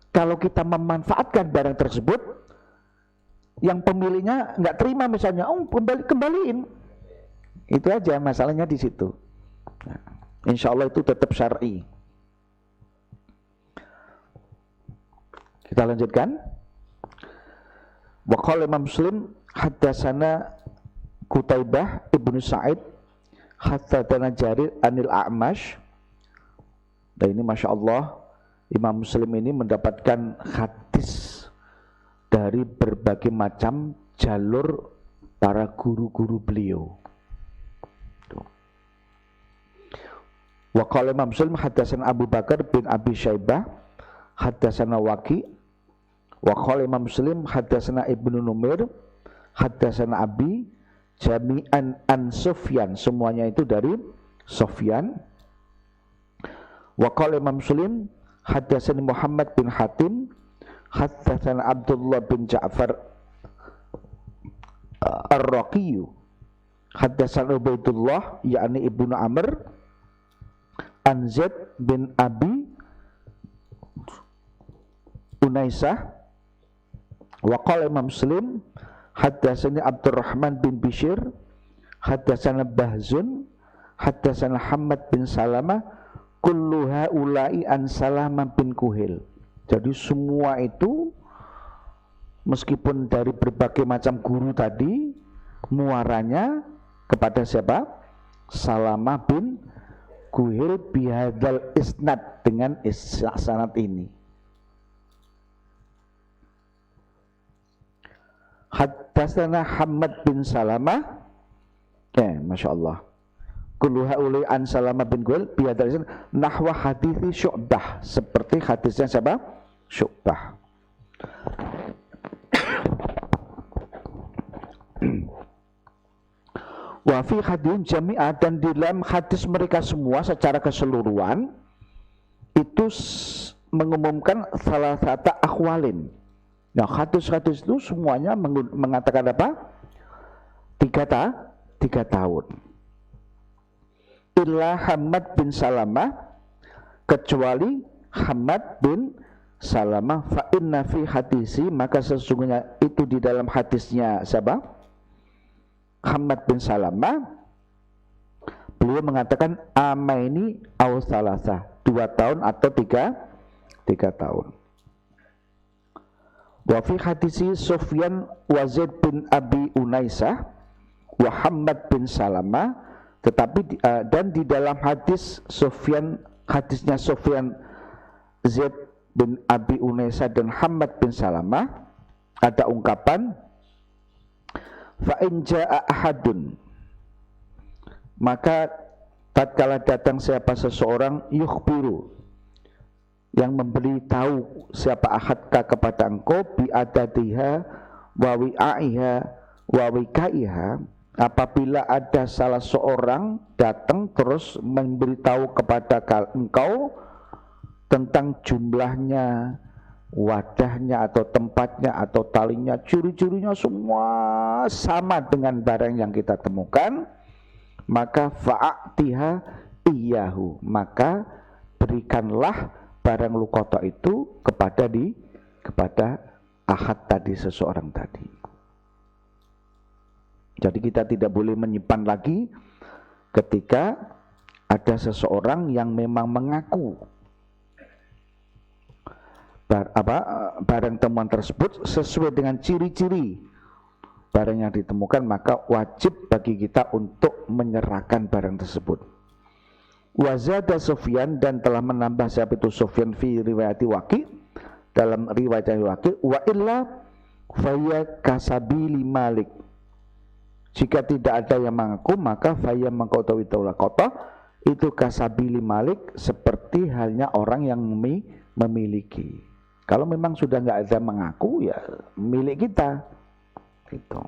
kalau kita memanfaatkan barang tersebut, yang pemiliknya nggak terima misalnya, kembaliin. Itu aja masalahnya di situ. Nah, insya Allah itu tetap syar'i. Kita lanjutkan. Wa qala Imam Muslim haddatsana Qutaibah ibnu Sa'id haddatsana Jarir anil A'mash. Dan ini Masya Allah, Imam Muslim ini mendapatkan hadis dari berbagai macam jalur para guru-guru beliau. Wa qala Imam Muslim haddatsana Abu Bakar bin Abi Syaibah haddatsana Waqi'. Wa qala Imam Muslim haddatsana Ibnu Numair haddatsana Abi jami'an an Sufyan, semuanya itu dari Sufyan. Wa qala Imam Muslim haddatsani Muhammad bin Hatim haddatsana Abdullah bin Ja'far Ar-Raqi haddatsana Ubaidullah yakni Ibnu Amr an Zaid bin Abi Unaisah. Wa qala Imam Muslim haddatsani Abdurrahman bin Bishr haddatsana Bahzun haddatsana Hamad bin Salamah kullu haula'i an Salamah bin Kuhil. Jadi semua itu meskipun dari berbagai macam guru tadi, muaranya kepada siapa? Salamah bin Kuhil bihadzal isnad, dengan sanad ini. Haddatsana Hamad bin Salamah, Masya Allah, kullu haula'i an Salamah bin Kuhil bihadzal isnad nahwa hadithi Syu'bah, seperti hadisnya siapa? Syu'bah. Wa fi hadin jami'ah, dan di dalam hadis mereka semua secara keseluruhan itu mengumumkan salah satu akhwalin. Nah, hadis-hadis itu semuanya mengatakan apa? 3 tahun. Illa Hamad bin Salamah, kecuali Hamad bin Salamah, fa inna fi hadisi, maka sesungguhnya itu di dalam hadisnya siapa? Hamad bin Salamah, beliau mengatakan amaini aw salasa, 2 tahun atau 3 tahun. Wa fi hadisi Sufyan wa Zaid bin Abi Unaisah wa Hamad bin Salamah, tetapi dan di dalam hadis hadisnya Sufyan, Zaid bin Abi Unaisah dan Hamad bin Salamah ada ungkapan fa in jaa ahadun, maka tatkala datang siapa seseorang, yukhbiru, yang memberi tahu siapa ahadka kepada engkau, bi adatiha wa wi'aiha wa wikaiha, apabila ada salah seorang datang terus memberitahu kepada engkau tentang jumlahnya, wadahnya atau tempatnya atau talinya, ciri-cirinya semua sama dengan barang yang kita temukan, maka fa'atiha iyahu, maka berikanlah barang luqata itu kepada ahad tadi, seseorang tadi. Jadi kita tidak boleh menyimpan lagi ketika ada seseorang yang memang mengaku barang temuan tersebut sesuai dengan ciri-ciri barang yang ditemukan, maka wajib bagi kita untuk menyerahkan barang tersebut. Wazada Sufyan, dan telah menambah siapa itu Sufyan fi riwayati Waqi, dalam riwayat Waqi, wa illa faya kasabili Malik, jika tidak ada yang mengaku maka faya mengkotawi taulah kota itu kasabili Malik, seperti halnya orang yang memiliki. Kalau memang sudah nggak ada mengaku, ya milik kita gitu.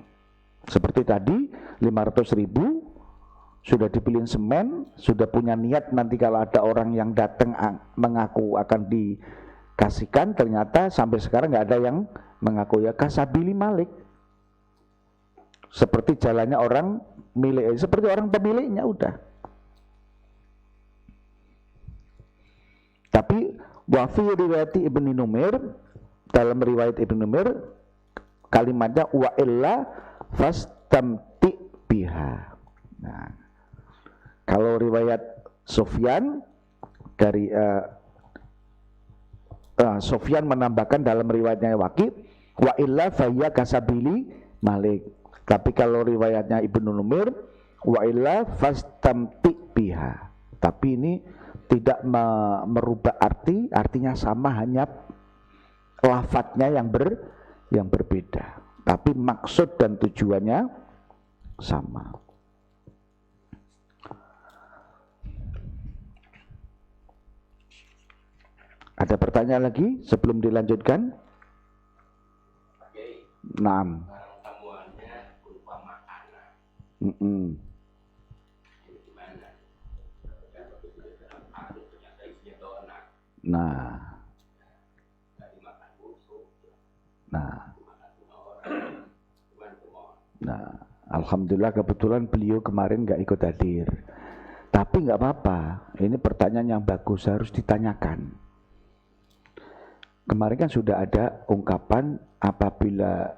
Seperti tadi 500.000 sudah dipilihin semen, sudah punya niat nanti kalau ada orang yang datang mengaku akan dikasihkan, ternyata sampai sekarang nggak ada yang mengaku, ya kasabili Malik, seperti jalannya orang milik, seperti orang pemiliknya udah. Tapi wafi riwayati Ibnu Numair, dalam riwayat Ibnu Numair kalimatnya wa illa fastamti biha. Nah, kalau riwayat Sufyan dari Sufyan menambahkan dalam riwayatnya Waqi wa illa fayya kasabili Malik. Tapi kalau riwayatnya Ibnu Numair wa illa fastamti biha. Tapi ini tidak merubah artinya sama, hanya lafadznya yang berbeda, tapi maksud dan tujuannya sama. Ada pertanyaan lagi sebelum dilanjutkan? Naam. Temuannya berupa makanan. Nah, alhamdulillah kebetulan beliau kemarin nggak ikut hadir. Tapi nggak apa-apa, ini pertanyaan yang bagus, harus ditanyakan. Kemarin kan sudah ada ungkapan apabila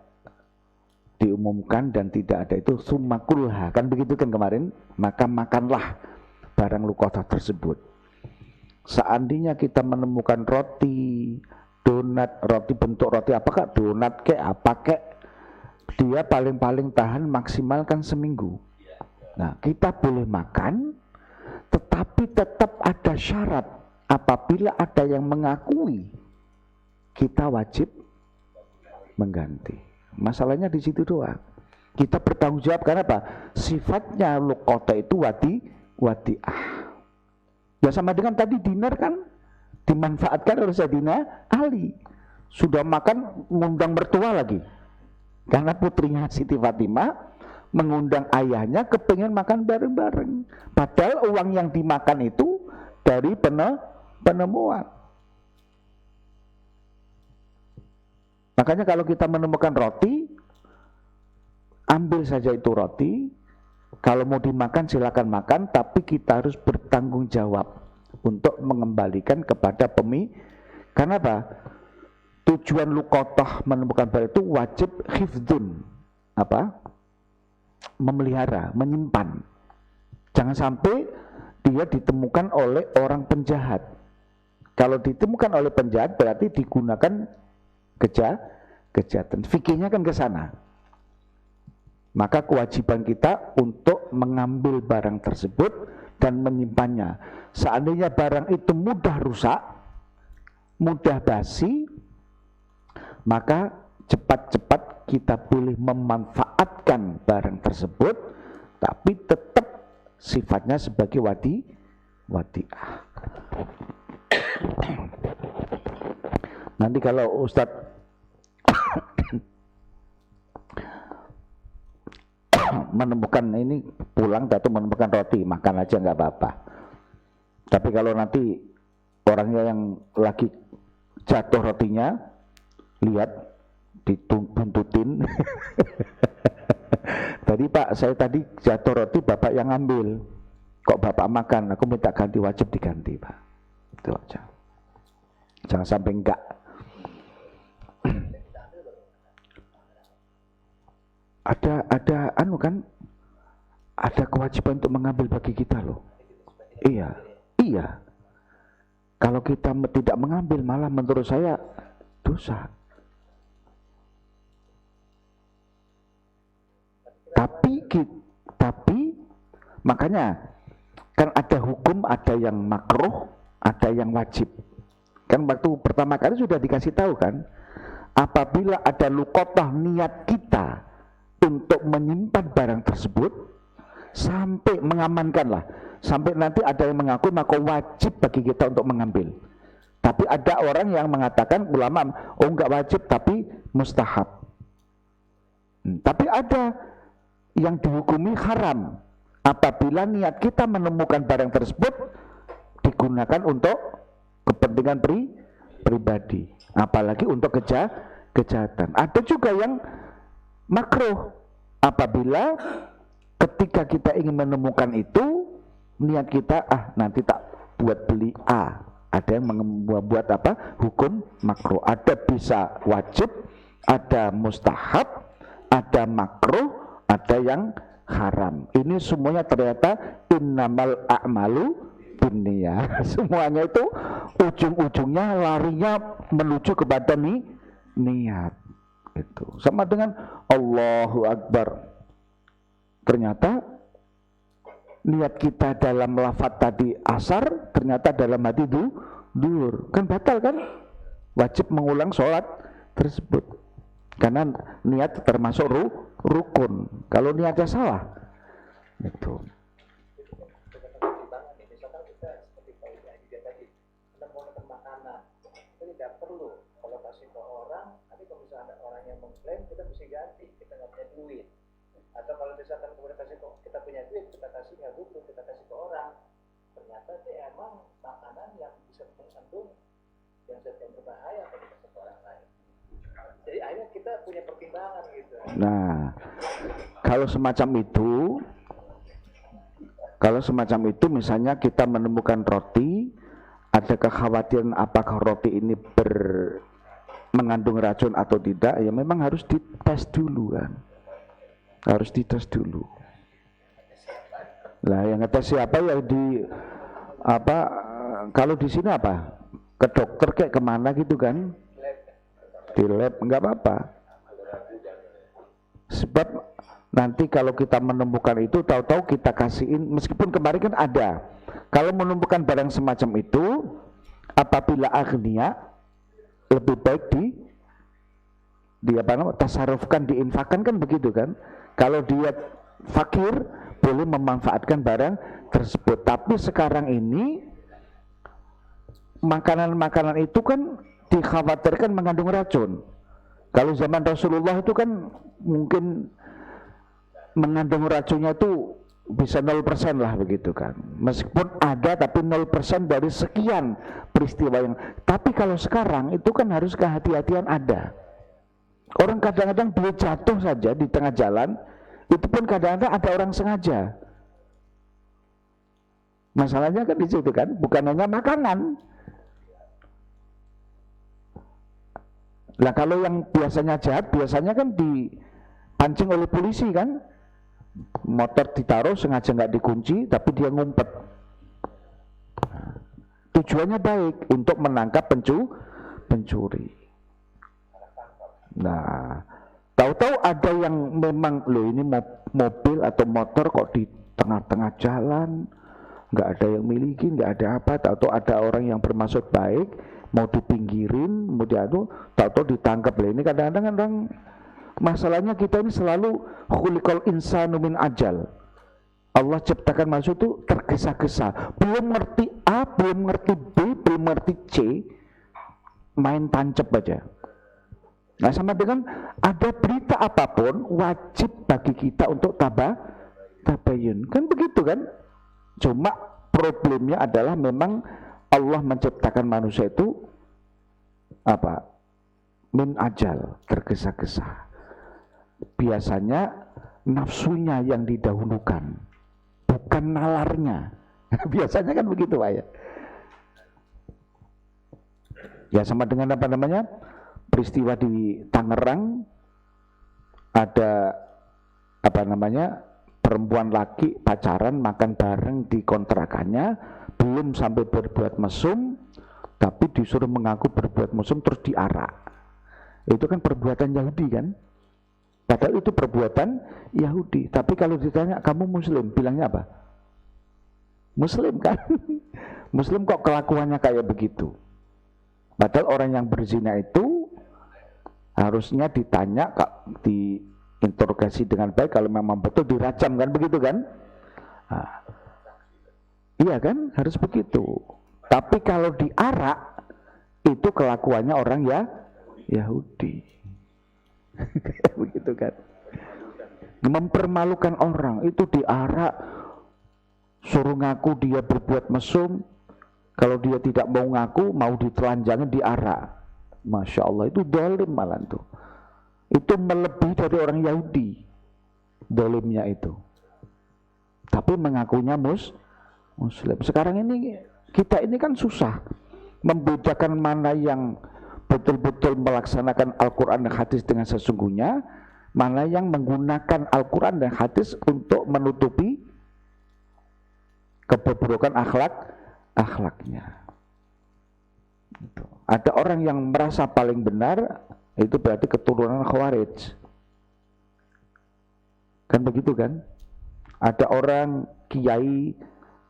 diumumkan dan tidak ada itu summakulha, kan begitu kan kemarin, maka makanlah barang luqatah tersebut. Seandainya kita menemukan roti, donat, roti bentuk roti apakah donat kek apa kek, dia paling-paling tahan maksimal kan seminggu. Nah, kita boleh makan, tetapi tetap ada syarat. Apabila ada yang mengakui, kita wajib mengganti. Masalahnya di situ doang. Kita bertanggung jawab karena apa? Sifatnya luqatah itu wadi'ah. Ya sama dengan tadi dinar kan dimanfaatkan oleh Sayyidina Ali. Sudah makan ngundang mertua lagi. Karena putrinya Siti Fatimah mengundang ayahnya kepengen makan bareng-bareng. Padahal uang yang dimakan itu dari penemuan. Makanya kalau kita menemukan roti, ambil saja itu roti. Kalau mau dimakan silakan makan, tapi kita harus bertanggung jawab untuk mengembalikan kepada Karena apa? Tujuan luqatah menemukan barang itu wajib hifdzun, memelihara, menyimpan. Jangan sampai dia ditemukan oleh orang penjahat. Kalau ditemukan oleh penjahat berarti digunakan kejahatan. Fikihnya kan ke sana. Maka kewajiban kita untuk mengambil barang tersebut dan menyimpannya. Seandainya barang itu mudah rusak, mudah basi, maka cepat-cepat kita boleh memanfaatkan barang tersebut, tapi tetap sifatnya sebagai wadi'ah. Nanti kalau Ustadz menemukan ini pulang atau menemukan roti, makan aja nggak apa-apa. Tapi kalau nanti orangnya yang lagi jatuh rotinya, lihat dibuntutin. Tadi Pak, saya tadi jatuh roti, Bapak yang ngambil. Kok Bapak makan? Aku minta ganti, wajib diganti Pak. Itu aja. Jangan sampai enggak. Ada kewajiban untuk mengambil bagi kita loh. Iya. Kalau kita tidak mengambil, malah menurut saya dosa. Tapi makanya kan ada hukum, ada yang makruh, ada yang wajib. Kan waktu pertama kali sudah dikasih tahu kan, apabila ada luqatah niat kita untuk menyimpan barang tersebut sampai mengamankan lah, sampai nanti ada yang mengaku maka wajib bagi kita untuk mengambil. Tapi ada orang yang mengatakan, ulama, oh enggak wajib tapi mustahab. Tapi ada yang dihukumi haram apabila niat kita menemukan barang tersebut digunakan untuk kepentingan pribadi, apalagi untuk kejahatan. Ada juga yang makruh apabila ketika kita ingin menemukan itu niat kita nanti tak buat beli A. Ada yang membuat apa? Hukum makruh. Ada bisa wajib, ada mustahab, ada makruh, ada yang haram. Ini semuanya ternyata innamal a'malu binniyat. Semuanya itu ujung-ujungnya larinya menuju kepada niat. Itu sama dengan Allahu Akbar. Ternyata niat kita dalam lafaz tadi asar, ternyata dalam hati duhur. Kan batal kan? Wajib mengulang sholat tersebut. Karena niat termasuk rukun. Kalau niatnya salah, itu. Misalkan kita seperti Pak juga tadi, kita mau makan makanan, itu tidak perlu kalau kasih ke orang. Nanti kalau misalnya ada orang yang mengklaim, kita mesti ganti, kita nggak punya duit. Atau kalau misalkan kemudian kasih ke, kita punya duit, kita kasih nggak butuh, kita kasih ke orang. Ternyata itu emang makanan yang bisa mengandung yang sedang berbahaya kalau dikasih ke orang lain. Jadi akhirnya kita punya pertimbangan gitu. Nah, kalau semacam itu misalnya kita menemukan roti, ada kekhawatiran apakah roti ini mengandung racun atau tidak, ya memang harus dites dulu kan. Harus dites dulu. Lah yang ngetes siapa ya kalau di sini apa? Ke dokter kayak kemana gitu kan? Di lab enggak apa-apa. Sebab nanti kalau kita menemukan itu tahu-tahu kita kasihin, meskipun kemarin kan ada. Kalau menemukan barang semacam itu apabila aghnia lebih baik tasarufkan, diinfakkan kan begitu kan. Kalau dia fakir boleh memanfaatkan barang tersebut. Tapi sekarang ini makanan-makanan itu kan dikhawatirkan mengandung racun. Kalau zaman Rasulullah itu kan mungkin mengandung racunnya itu bisa 0% lah begitu kan. Meskipun ada tapi 0% dari sekian peristiwa yang. Tapi kalau sekarang itu kan harus kehati-hatian ada. Orang kadang-kadang dia jatuh saja di tengah jalan, itu pun kadang-kadang ada orang sengaja. Masalahnya kan di situ kan, bukan hanya makanan. Nah kalau yang biasanya jahat, biasanya kan dipancing oleh polisi kan. Motor ditaruh sengaja nggak dikunci, tapi dia ngumpet. Tujuannya baik untuk menangkap pencuri. Nah, tahu-tahu ada yang memang ini mobil atau motor kok di tengah-tengah jalan, nggak ada yang miliki, nggak ada apa. Tahu-tahu ada orang yang bermaksud baik, mau dipinggirin, kemudian tahu-tahu ditangkap. Lah ini kadang-kadang masalahnya kita ini selalu khuliqal insanu min ajal. Allah ciptakan manusia itu tergesa-gesa, belum ngerti A, belum ngerti B, belum ngerti C, main tancap aja. Nah sama dengan ada berita apapun wajib bagi kita untuk tabayun, kan begitu kan? Cuma problemnya adalah memang Allah menciptakan manusia itu min ajal, tergesa-gesa. Biasanya nafsunya yang didahulukan, bukan nalarnya. Biasanya kan begitu Pak ya. Ya sama dengan peristiwa di Tangerang, ada perempuan laki pacaran makan bareng di kontrakannya, belum sampai berbuat mesum tapi disuruh mengaku berbuat mesum terus diarak. Itu kan perbuatan Yahudi kan? Padahal itu perbuatan Yahudi. Tapi kalau ditanya kamu Muslim, bilangnya apa? Muslim kan? Muslim kok kelakuannya kayak begitu? Padahal orang yang berzina itu harusnya ditanya, diinterogasi dengan baik, kalau memang betul dirajam kan, begitu kan? Nah, iya kan, harus begitu. Tapi kalau diarak, itu kelakuannya orang ya Yahudi. Begitu kan? Mempermalukan orang, itu diarak, suruh ngaku dia berbuat mesum. Kalau dia tidak mau ngaku, mau ditelanjangin, diarak. Masya Allah, itu dolim malah tuh. Itu melebihi dari orang Yahudi, dolimnya itu. Tapi mengakunya Muslim. Sekarang ini kita ini kan susah membedakan mana yang betul-betul melaksanakan Al-Quran dan hadis dengan sesungguhnya, mana yang menggunakan Al-Quran dan hadis untuk menutupi kebobrokan akhlaknya. Gitu. Ada orang yang merasa paling benar, itu berarti keturunan Khawarij. Kan begitu kan? Ada orang kiai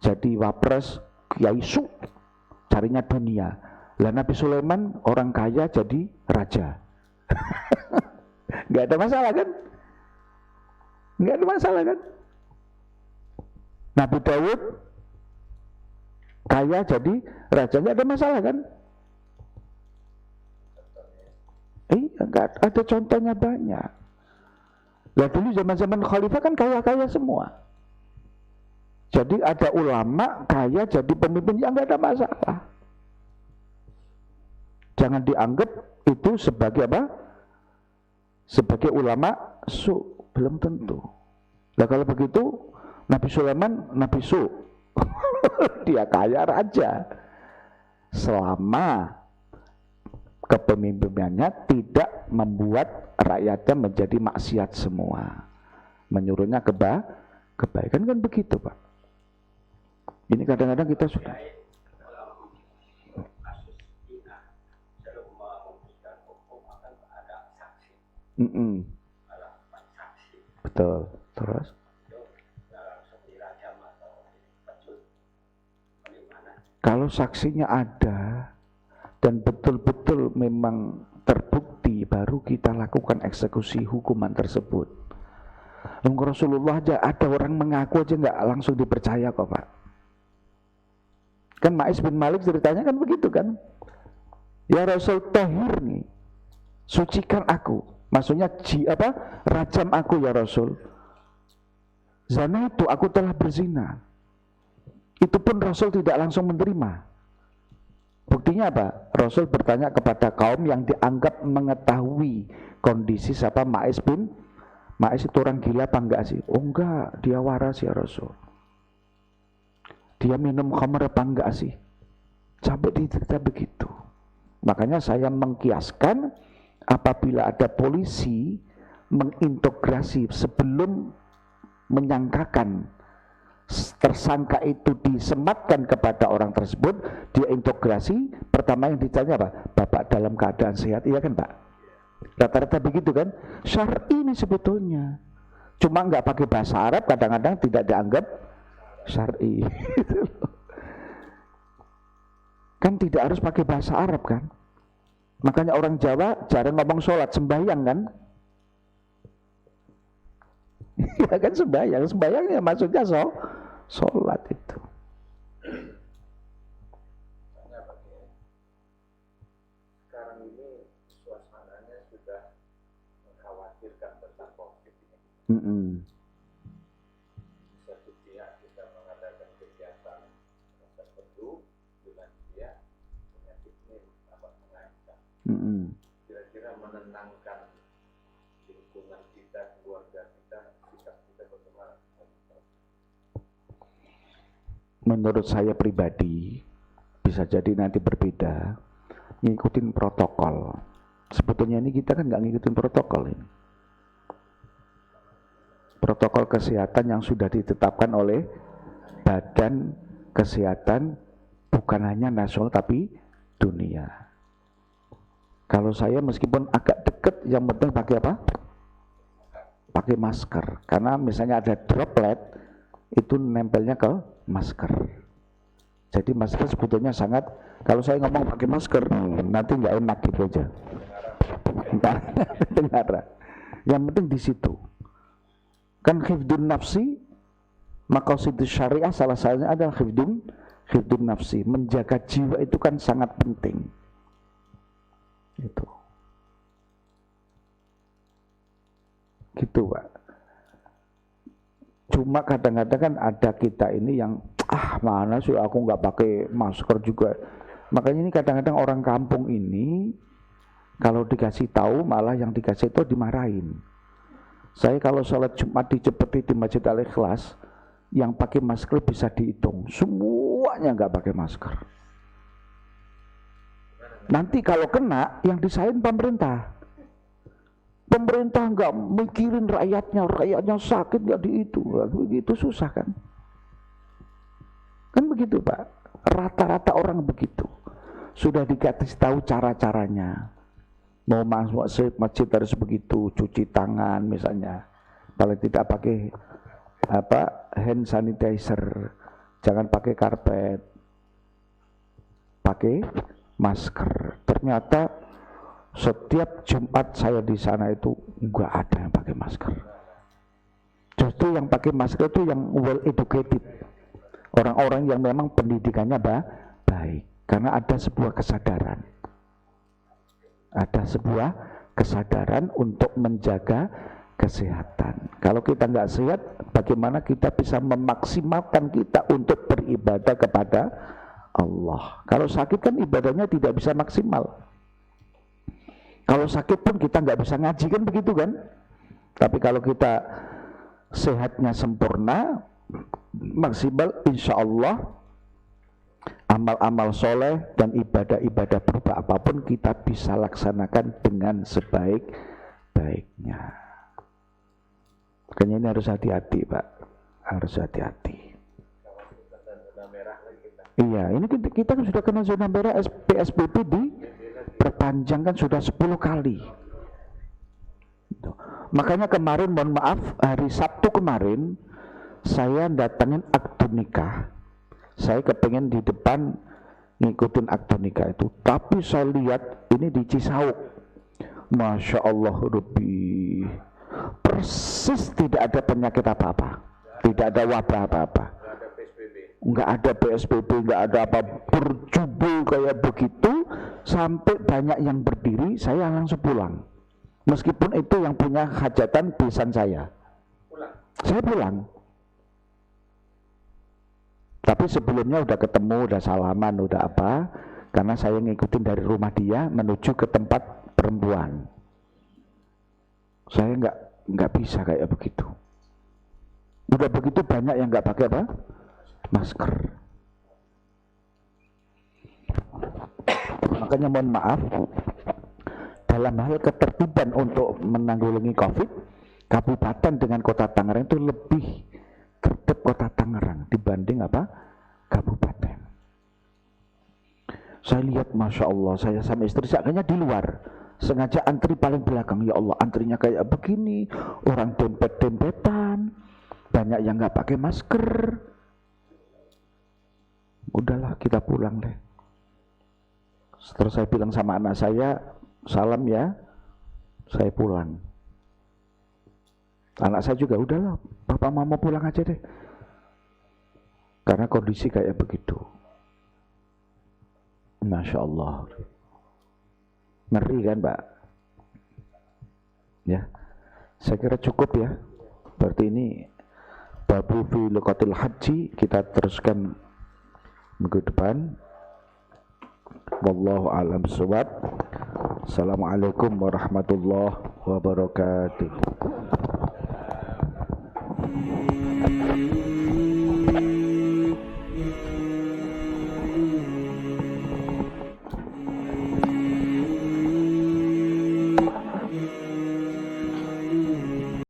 jadi wapres, kiai carinya dunia. Lah Nabi Sulaiman orang kaya jadi raja. Nggak ada masalah kan? Nggak ada masalah kan? Nabi Daud kaya jadi raja, nggak ada masalah kan? Enggak ada, contohnya banyak. Lah dulu zaman-zaman khalifah kan kaya-kaya semua. Jadi ada ulama kaya jadi pemimpin, yang enggak ada masalah. Jangan dianggap itu sebagai apa? Sebagai ulama belum tentu. Nah kalau begitu Nabi Sulaiman Nabi dia kaya raja. Selama kepemimpinannya tidak membuat rakyatnya menjadi maksiat semua, menyuruhnya kebaikan, kan begitu Pak. Ini kadang-kadang kita sudah betul. Terus kalau saksinya ada dan betul-betul memang terbukti, baru kita lakukan eksekusi hukuman tersebut. Rasulullah aja ada orang mengaku aja nggak langsung dipercaya kok Pak. Kan Ma'is bin Malik ceritanya kan begitu kan? Ya Rasul, tahir nih, sucikan aku. Maksudnya rajam aku ya Rasul. Zina itu aku telah berzina. Itu pun Rasul tidak langsung menerima. Buktinya apa? Rasul bertanya kepada kaum yang dianggap mengetahui kondisi siapa Ma'is itu orang gila apa enggak sih? Oh enggak, dia waras ya Rasul. Dia minum khamr apa enggak sih? Sampai dicerita begitu. Makanya saya mengkiaskan apabila ada polisi mengintegrasi sebelum menyangkakan tersangka itu disematkan kepada orang tersebut, dia integrasi, pertama yang ditanya apa? Bapak dalam keadaan sehat, iya kan Pak? Rata-rata begitu kan? Syar'i ini sebetulnya, cuma nggak pakai bahasa Arab, kadang-kadang tidak dianggap syar'i. Kan tidak harus pakai bahasa Arab kan? Makanya orang Jawa jarang ngomong sholat, sembahyang kan? Ya kan sembahyang ya maksudnya sholat itu. Sekarang ini suasananya sudah mengkhawatirkan tentang COVID ini. Satu pihak kita mengadakan kegiatan tertentu dengan dia penyakit ini dapat mengancam. Kira-kira menenangkan lingkungan kita, keluarga kita, sikap kita bagaimana? Menurut saya pribadi, bisa jadi nanti berbeda, ngikutin protokol. Sebetulnya ini kita kan nggak ngikutin protokol ini. Protokol kesehatan yang sudah ditetapkan oleh Badan Kesehatan bukan hanya nasional tapi dunia. Kalau saya meskipun agak deket, yang penting pakai apa? Pakai masker. Karena misalnya ada droplet, itu nempelnya ke masker. Jadi masker sebetulnya sangat, kalau saya ngomong pakai masker, nanti nggak enak gitu aja. Dengar. Yang penting di situ. Kan hifdun nafsi, maqasidus syariah salah satunya adalah hifdun nafsi. Menjaga jiwa itu kan sangat penting. Itu. Gitu Pak. Cuma kadang-kadang kan ada kita ini yang mana sih aku nggak pakai masker juga. Makanya ini kadang-kadang orang kampung ini kalau dikasih tahu malah yang dikasih itu dimarahin. Saya kalau sholat Jumat di Cepeti di Masjid Al-Ikhlas, yang pakai masker bisa dihitung, semuanya nggak pakai masker. Nanti kalau kena yang disahin pemerintah. Pemerintah nggak mikirin rakyatnya sakit nggak itu, begitu susah kan? Kan begitu Pak, rata-rata orang begitu. Sudah dikasih tahu cara-caranya. Mau masuk masjid harus begitu, cuci tangan misalnya. Paling tidak pakai hand sanitizer, jangan pakai karpet, pakai masker. Ternyata setiap Jumat saya di sana itu enggak ada yang pakai masker. Justru yang pakai masker itu yang well educated, orang-orang yang memang pendidikannya baik, karena ada sebuah kesadaran untuk menjaga kesehatan. Kalau kita nggak sehat, bagaimana kita bisa memaksimalkan kita untuk beribadah kepada Allah? Kalau sakit kan ibadahnya tidak bisa maksimal. Kalau sakit pun kita nggak bisa ngaji kan begitu kan? Tapi kalau kita sehatnya sempurna, maksimal, insya Allah amal-amal soleh dan ibadah-ibadah berupa apapun kita bisa laksanakan dengan sebaik-baiknya. Makanya ini harus hati-hati Pak, harus hati-hati. Iya, ini kita kan sudah kena zona merah, PSBB diperpanjang kan sudah 10 kali. Makanya kemarin, mohon maaf, hari Sabtu kemarin saya datangin akad nikah. Saya kepengen di depan ngikutin akad nikah itu, tapi saya lihat ini di Cisauk, Masya Allah Rabbi, persis tidak ada penyakit apa-apa, tidak ada wabah apa-apa, nggak ada PSBB, nggak ada apa, berjubel kayak begitu, sampai banyak yang berdiri. Saya langsung pulang, meskipun itu yang punya hajatan besan saya pulang. Tapi sebelumnya udah ketemu, udah salaman, udah apa, karena saya ngikutin dari rumah dia menuju ke tempat perempuan. Saya nggak bisa kayak begitu. Udah begitu banyak yang nggak pakai apa? Masker. Makanya mohon maaf, dalam hal ketertiban untuk menanggulangi COVID, kabupaten dengan kota Tangerang itu lebih tertib kota Tangerang dibanding apa? Kabupaten. Saya lihat Masya Allah, saya sama istri akhirnya di luar, sengaja antri paling belakang. Ya Allah, antrinya kayak begini, orang dempet-dempetan, banyak yang nggak pakai masker. Udahlah, kita pulang deh. Setelah saya bilang sama anak saya, salam ya, saya pulang. Anak saya juga, udahlah, Bapak mau pulang aja deh. Karena kondisi kayak begitu. Masya Allah. Ngeri kan Pak? Ya, saya kira cukup ya. Berarti ini babu fi luqatil haji kita teruskan minggu depan. Wallahu a'lam bishawab. Assalamualaikum warahmatullahi wabarakatuh.